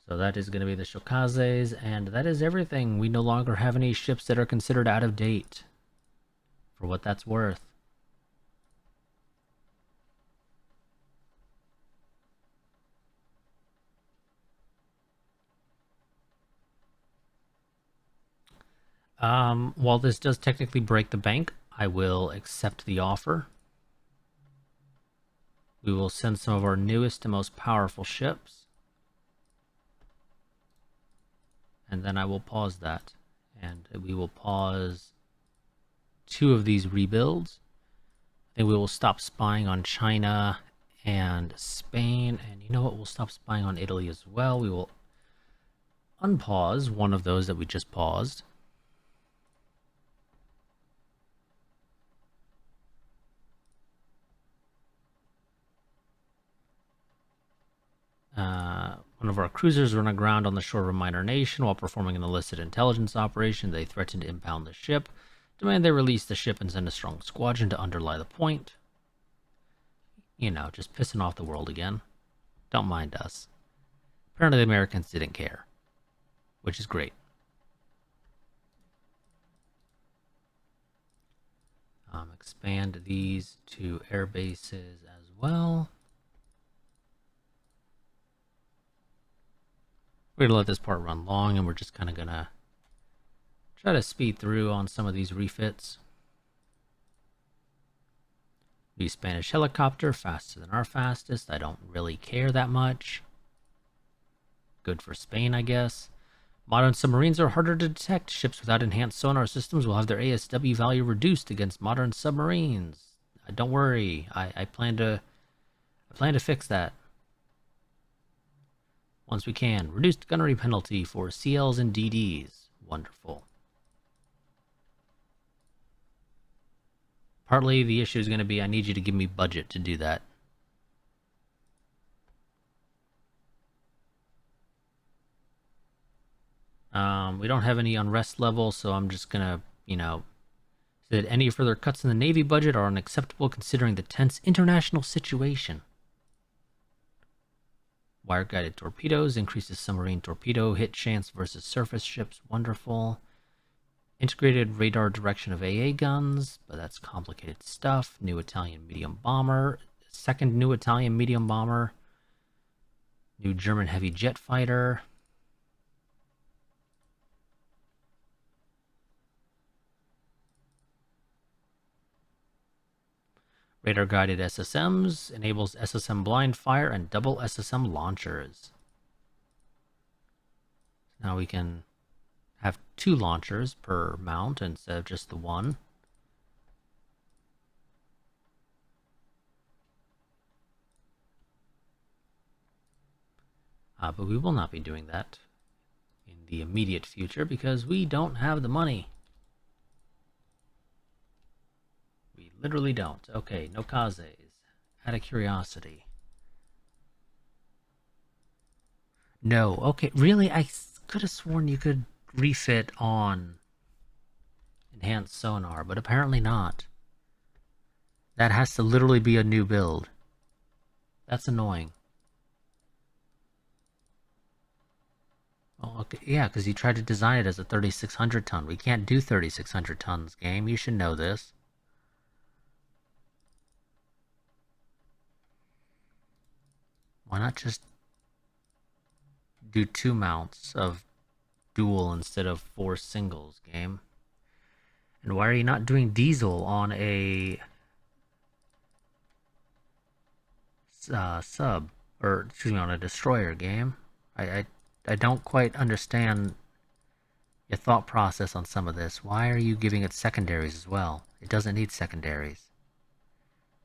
So that is going to be the Shokazes, and that is everything. We no longer have any ships that are considered out of date, for what that's worth. While this does technically break the bank, I will accept the offer. We will send some of our newest and most powerful ships. And then I will pause that. And we will pause 2 of these rebuilds. Then we will stop spying on China and Spain. And you know what? We'll stop spying on Italy as well. We will unpause one of those that we just paused. One of our cruisers run aground on the shore of a minor nation while performing an illicit intelligence operation. They threaten to impound the ship, demand they release the ship, and send a strong squadron to underlie the point. You know, just pissing off the world again. Don't mind us. Apparently the Americans didn't care, which is great. Expand these to air bases as well. We're going to let this part run long, and we're just kind of going to try to speed through on some of these refits. New Spanish helicopter, faster than our fastest. I don't really care that much. Good for Spain, I guess. Modern submarines are harder to detect. Ships without enhanced sonar systems will have their ASW value reduced against modern submarines. Don't worry. I plan to fix that. Once we can. Reduced gunnery penalty for CLs and DDs. Wonderful. Partly the issue is going to be I need you to give me budget to do that. We don't have any unrest level, so I'm just going to, say that any further cuts in the Navy budget are unacceptable considering the tense international situation. Wire-guided torpedoes increases submarine torpedo hit chance versus surface ships. Wonderful. Integrated radar direction of AA guns, but that's complicated stuff. New Italian medium bomber. Second new Italian medium bomber. New German heavy jet fighter. Radar-guided SSMs enables SSM blind fire and double SSM launchers. Now we can have 2 launchers per mount instead of just the 1. But we will not be doing that in the immediate future because we don't have the money. We literally don't. Okay, no Kazes. Out of curiosity. No, okay, really? I could have sworn you could refit on enhanced sonar, but apparently not. That has to literally be a new build. That's annoying. Oh, okay, yeah, because you tried to design it as a 3,600 ton. We can't do 3,600 tons, game. You should know this. Why not just do 2 mounts of dual instead of 4 singles, game? And why are you not doing diesel on a sub, or excuse me, on a destroyer game. I don't quite understand your thought process on some of this. Why are you giving it secondaries as well? It doesn't need secondaries.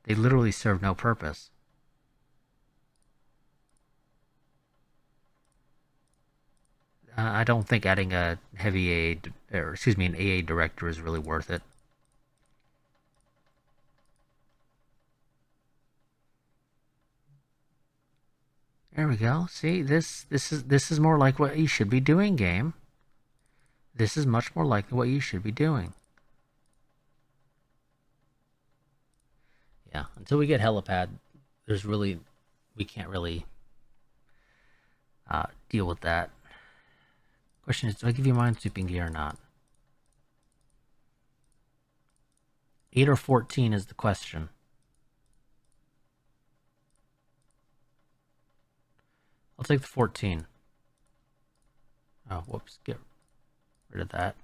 They literally serve no purpose. I don't think adding a heavy A, or excuse me, an AA director is really worth it. There we go. See, this is more like what you should be doing, game. This is much more like what you should be doing. Yeah, until we get helipad, we can't really deal with that. Question is, do I give you minesweeping gear or not? 8 or 14 is the question. I'll take the 14. Oh, whoops, get rid of that.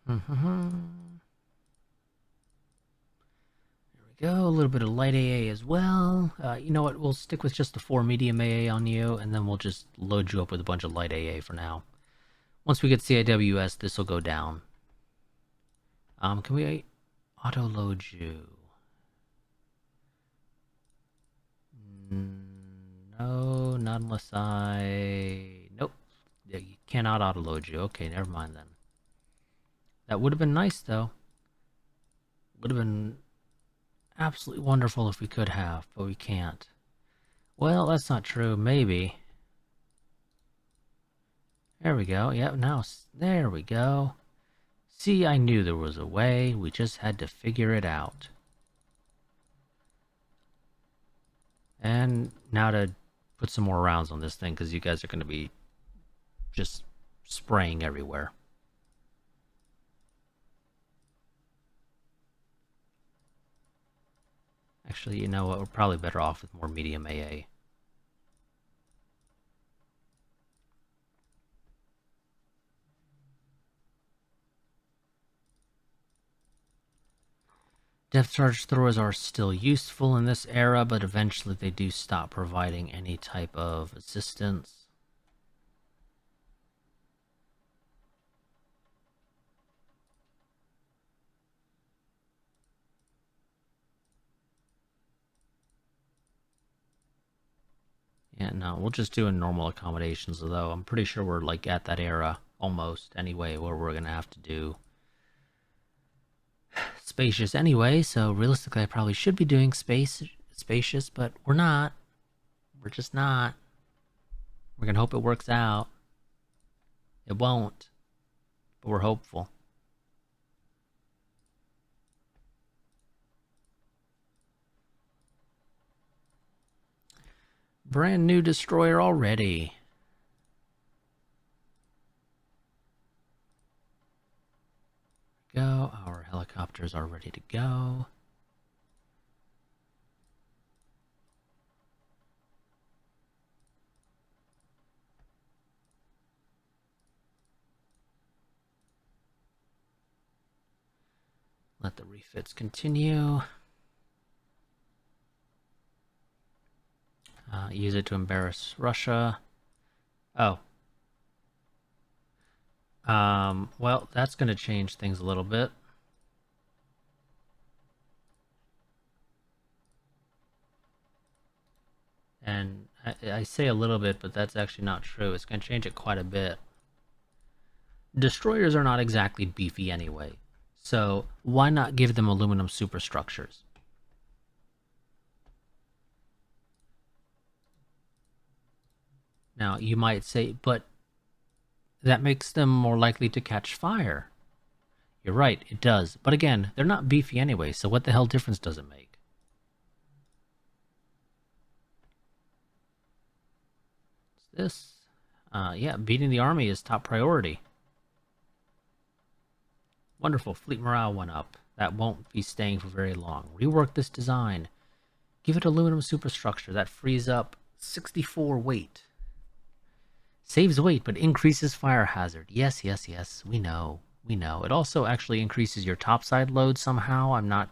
There we go, a little bit of light AA as well. You know what, we'll stick with just the 4 medium AA on you, and then we'll just load you up with a bunch of light AA for now. Once we get CIWS, this will go down. Can we auto-load you? No, not unless Nope. Yeah, you cannot auto-load you. Okay, never mind then. That would have been nice, though. Would have been absolutely wonderful if we could have, but we can't. Well, that's not true. Maybe. There we go. Yep, now, there we go. See, I knew there was a way. We just had to figure it out. And now to put some more rounds on this thing, because you guys are going to be just spraying everywhere. Actually, you know what? We're probably better off with more medium AA. Depth charge throwers are still useful in this era, but eventually they do stop providing any type of assistance. Yeah, no, we'll just do in normal accommodations, though. I'm pretty sure we're like at that era almost anyway, where we're gonna have to do spacious anyway. So realistically, I probably should be doing spacious, but we're not. We're just not. We're gonna hope it works out. It won't, but we're hopeful. Brand new destroyer already. Go. Our helicopters are ready to go. Let the refits continue. Use it to embarrass Russia. Oh. Well, that's going to change things a little bit. And I say a little bit, but that's actually not true. It's going to change it quite a bit. Destroyers are not exactly beefy anyway, so why not give them aluminum superstructures? Now, you might say, but that makes them more likely to catch fire. You're right, it does. But again, they're not beefy anyway, so what the hell difference does it make? What's this? Yeah, beating the army is top priority. Wonderful, fleet morale went up. That won't be staying for very long. Rework this design. Give it aluminum superstructure. That frees up 64 weight. Saves weight, but increases fire hazard. Yes, yes, yes. We know. We know. It also actually increases your topside load somehow. I'm not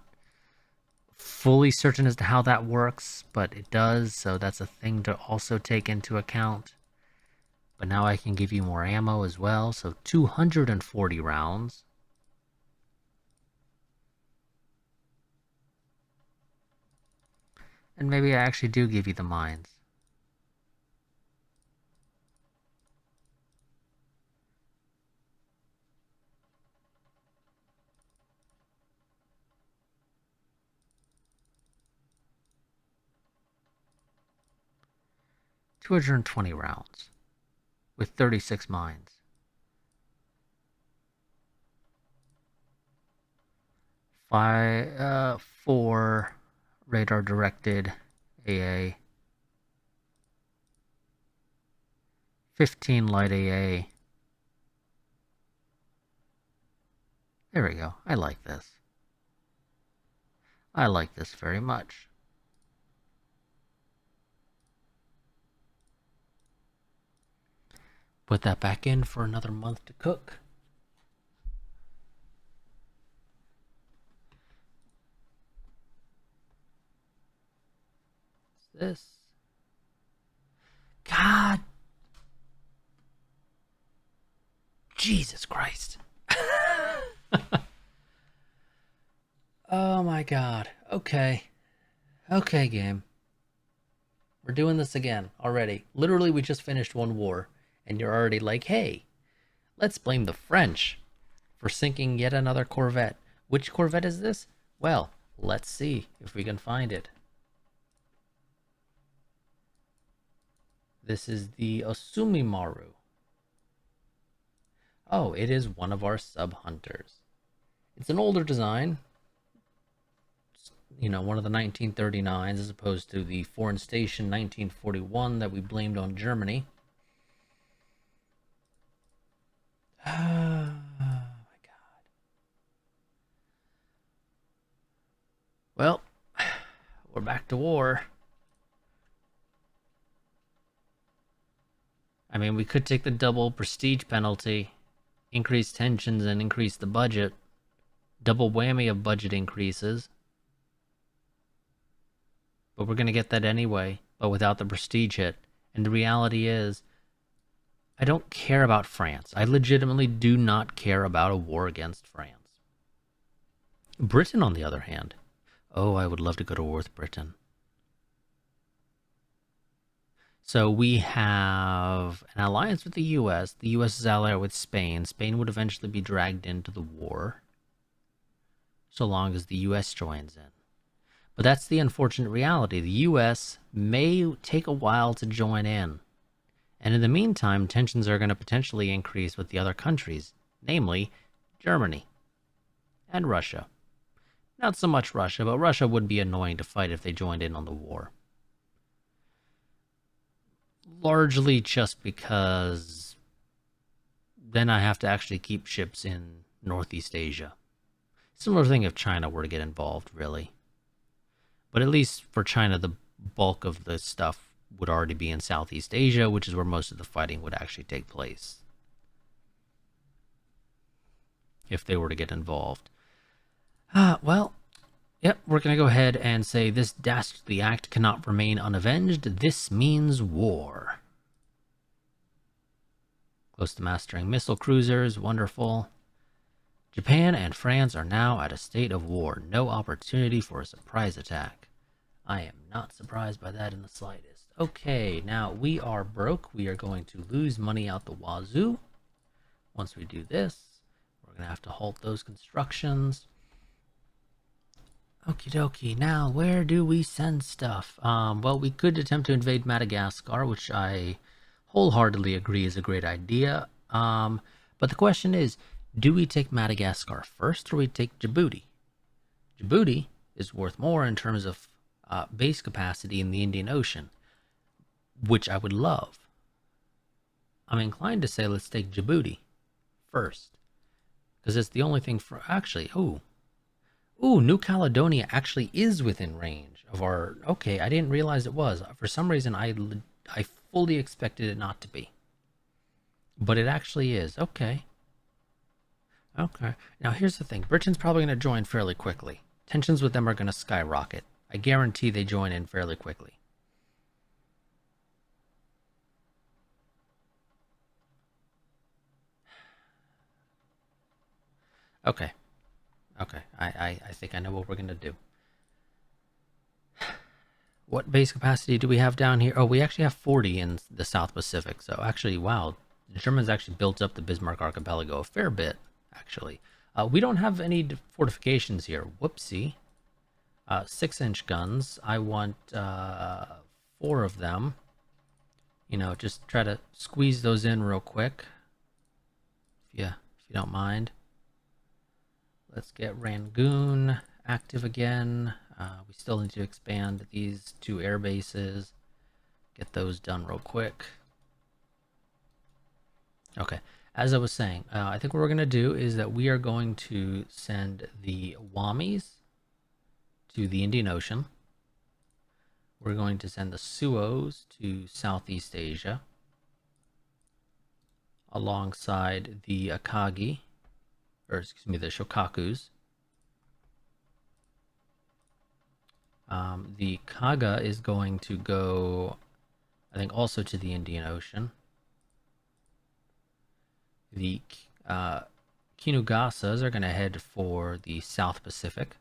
fully certain as to how that works, but it does, so that's a thing to also take into account. But now I can give you more ammo as well, so 240 rounds. And maybe I actually do give you the mines. $220 rounds with 36 mines. 4 radar directed AA, 15 light AA. There we go. I like this. I like this very much. Put that back in for another month to cook. What's this? God. Jesus Christ. Oh my god. Okay. Okay, game. We're doing this again already. Literally, we just finished one war, and you're already like, hey, let's blame the French for sinking yet another corvette. Which corvette is this? Well, let's see if we can find it. This is the Osumimaru. Oh, it is one of our sub-hunters. It's an older design. You know, one of the 1939s as opposed to the Foreign Station 1941 that we blamed on Germany. Oh my god. Well, we're back to war. I mean, we could take the double prestige penalty, increase tensions, and increase the budget. Double whammy of budget increases. But we're going to get that anyway, but without the prestige hit. And the reality is, I don't care about France. I legitimately do not care about a war against France. Britain, on the other hand. Oh, I would love to go to war with Britain. So we have an alliance with the U.S. The U.S. is allied with Spain. Spain would eventually be dragged into the war, so long as the U.S. joins in. But that's the unfortunate reality. The U.S. may take a while to join in. And in the meantime, tensions are going to potentially increase with the other countries, namely Germany and Russia. Not so much Russia, but Russia would be annoying to fight if they joined in on the war. Largely just because then I have to actually keep ships in Northeast Asia. Similar thing if China were to get involved, really. But at least for China, the bulk of the stuff would already be in Southeast Asia, which is where most of the fighting would actually take place. If they were to get involved. Well, yep, we're going to go ahead and say this dastardly act cannot remain unavenged. This means war. Close to mastering missile cruisers, wonderful. Japan and France are now at a state of war. No opportunity for a surprise attack. I am not surprised by that in the slightest. Okay, now we are broke. We are going to lose money out the wazoo. Once we do this, we're going to have to halt those constructions. Okie dokie. Now, where do we send stuff? Well, we could attempt to invade Madagascar, which I wholeheartedly agree is a great idea. But the question is, do we take Madagascar first, or we take Djibouti? Djibouti is worth more in terms of base capacity in the Indian Ocean, which I would love. I'm inclined to say let's take Djibouti first, because it's the only thing for actually. Ooh, New Caledonia actually is within range of our. Okay, I didn't realize it was. For some reason, I fully expected it not to be, but it actually is. Okay. Okay. Now here's the thing. Britain's probably going to join fairly quickly. Tensions with them are going to skyrocket. I guarantee they join in fairly quickly. Okay. Okay. I think I know what we're going to do. What base capacity do we have down here? Oh, we actually have 40 in the South Pacific. So actually, wow, the Germans actually built up the Bismarck Archipelago a fair bit, actually. We don't have any fortifications here. Whoopsie. 6-inch guns. I want 4 of them. You know, just try to squeeze those in real quick. If you don't mind. Let's get Rangoon active again. We still need to expand these 2 air bases. Get those done real quick. Okay, as I was saying, I think what we're going to do is that we are going to send the Wamis to the Indian Ocean. We're going to send the Suos to Southeast Asia alongside the Akagi, or excuse me, the Shokakus. The Kaga is going to go, I think, also to the Indian Ocean. The Kinugasas are going to head for the South Pacific.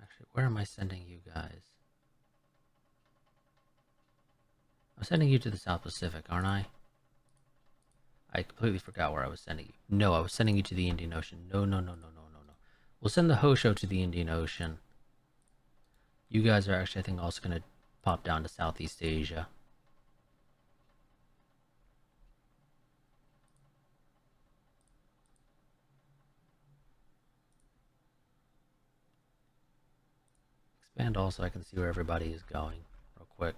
Actually, where am I sending you guys? I'm sending you to the South Pacific, aren't I? I completely forgot where I was sending you. No, I was sending you to the Indian Ocean. No. We'll send the Hosho to the Indian Ocean. You guys are actually, I think, also going to pop down to Southeast Asia. Expand also, I can see where everybody is going real quick.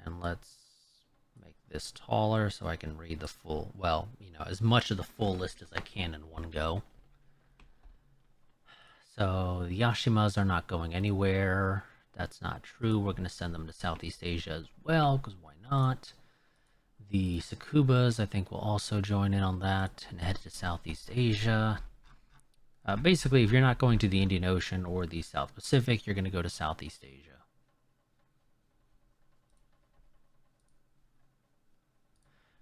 And let's make this taller so I can read the full, well, you know, as much of the full list as I can in one go. So the Yashimas are not going anywhere. That's not true. We're going to send them to Southeast Asia as well, because why not? The Sakubas, I think, will also join in on that and head to Southeast Asia. Basically, if you're not going to the Indian Ocean or the South Pacific, you're going to go to Southeast Asia.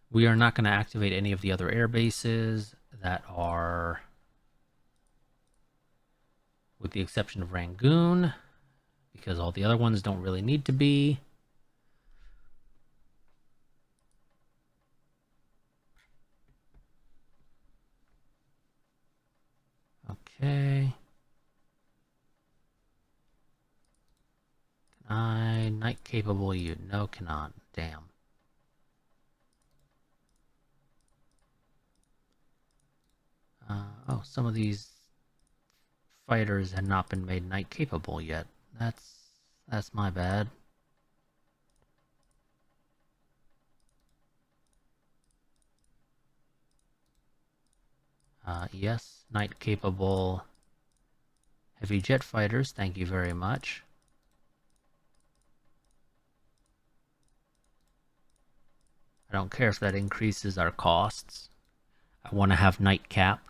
We are not going to activate any of the other air bases that are, with the exception of Rangoon, because all the other ones don't really need to be. Okay. Can I night capable you? No, cannot. Damn. Oh, some of these fighters had not been made night capable yet. That's my bad. Yes, night capable heavy jet fighters, thank you very much. I don't care if that increases our costs. I want to have night cap.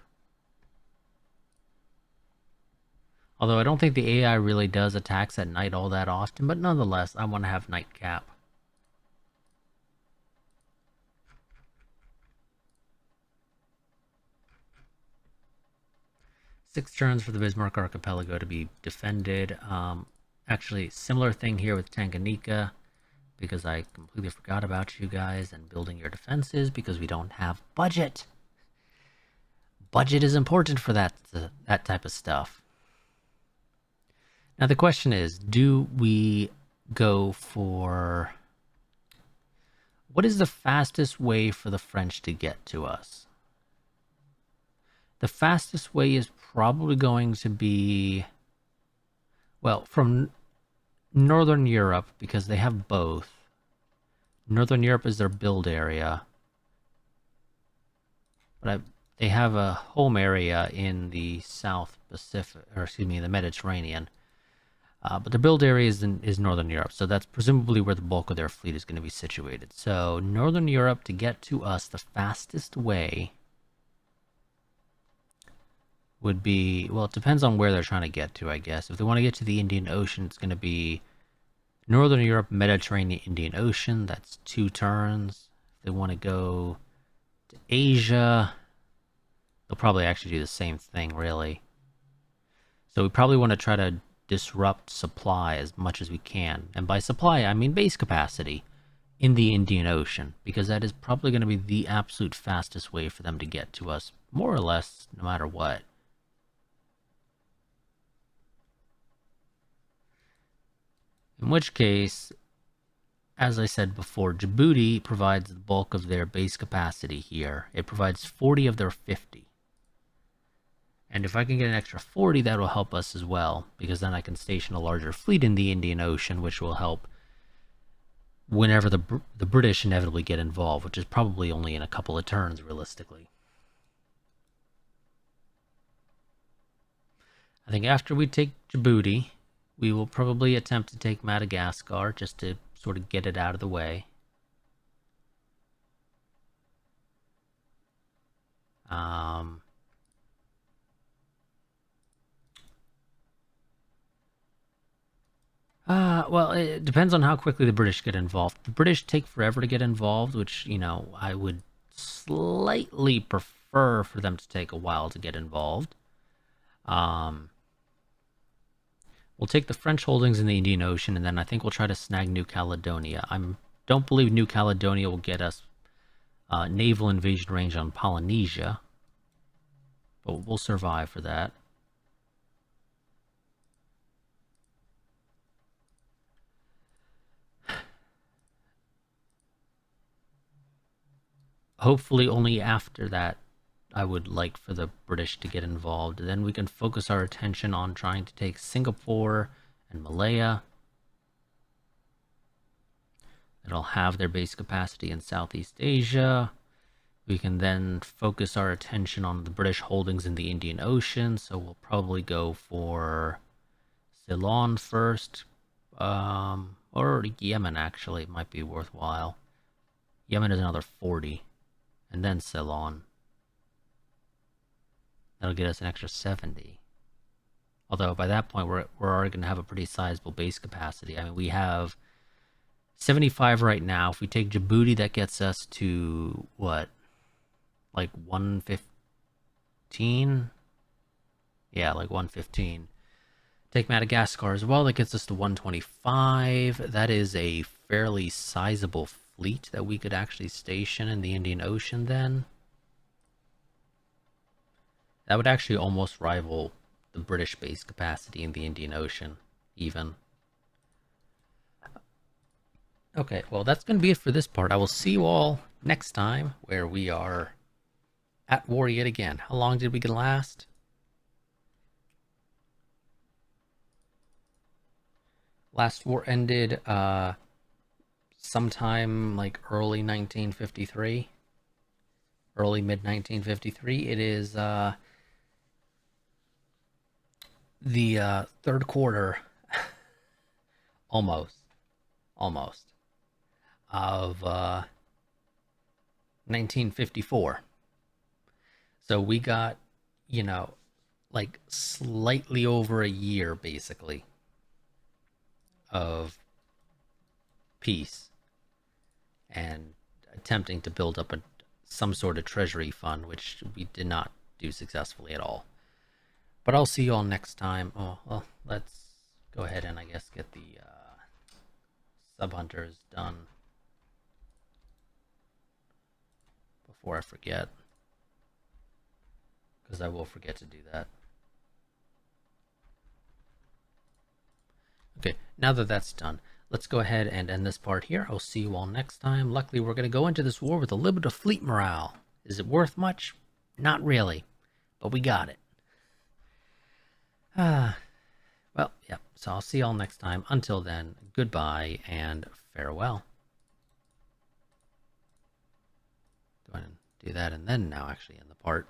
Although I don't think the AI really does attacks at night all that often, but nonetheless, I want to have night cap. Six turns for the Bismarck Archipelago to be defended. Actually, similar thing here with Tanganyika, because I completely forgot about you guys and building your defenses because we don't have budget. Budget is important for that type of stuff. Now the question is, do we go for... What is the fastest way for the French to get to us? The fastest way is probably going to be, well, from Northern Europe, because they have both. Northern Europe is their build area. But they have a home area in the South Pacific, or excuse me, the Mediterranean. But their build area is Northern Europe, so that's presumably where the bulk of their fleet is going to be situated. So Northern Europe, to get to us, the fastest way would be, well, it depends on where they're trying to get to, I guess. If they want to get to the Indian Ocean, it's going to be Northern Europe, Mediterranean, Indian Ocean. That's 2 turns. If they want to go to Asia, they'll probably actually do the same thing, really. So we probably want to try to disrupt supply as much as we can. And by supply, I mean base capacity in the Indian Ocean, because that is probably going to be the absolute fastest way for them to get to us, more or less, no matter what. In which case, as I said before, Djibouti provides the bulk of their base capacity here. It provides 40 of their 50. And if I can get an extra 40, that will help us as well, because then I can station a larger fleet in the Indian Ocean, which will help whenever the British inevitably get involved, which is probably only in a couple of turns, realistically. I think after we take Djibouti, we will probably attempt to take Madagascar, just to sort of get it out of the way. Well, it depends on how quickly the British get involved. The British take forever to get involved, which, I would slightly prefer for them to take a while to get involved. We'll take the French holdings in the Indian Ocean, and then I think we'll try to snag New Caledonia. Don't believe New Caledonia will get us naval invasion range on Polynesia, but we'll survive for that. Hopefully only after that I would like for the British to get involved. Then we can focus our attention on trying to take Singapore and Malaya. It'll have their base capacity in Southeast Asia. We can then focus our attention on the British holdings in the Indian Ocean, so we'll probably go for Ceylon first, or Yemen, actually. It might be worthwhile. Yemen is another 40, and then Ceylon. That'll get us an extra 70. Although by that point, we're already going to have a pretty sizable base capacity. I mean, we have 75 right now. If we take Djibouti, that gets us to, what, like 115? Yeah, like 115. Take Madagascar as well. That gets us to 125. That is a fairly sizable fleet that we could actually station in the Indian Ocean then. That would actually almost rival the British base capacity in the Indian Ocean, even. Okay, well, that's going to be it for this part. I will see you all next time, where we are at war yet again. How long did we get last? Last war ended sometime like early 1953. Early mid 1953. It is the third quarter, almost, of 1954. So we got, like slightly over a year, basically, of peace and attempting to build up some sort of treasury fund, which we did not do successfully at all. But I'll see you all next time. Oh, well, let's go ahead and I guess get the sub-hunters done before I forget, because I will forget to do that. Okay, now that that's done, let's go ahead and end this part here. I'll see you all next time. Luckily, we're going to go into this war with a little bit of fleet morale. Is it worth much? Not really, but we got it. Well, yeah, so I'll see you all next time. Until then, goodbye and farewell. Go ahead and do that, and then now actually end the part.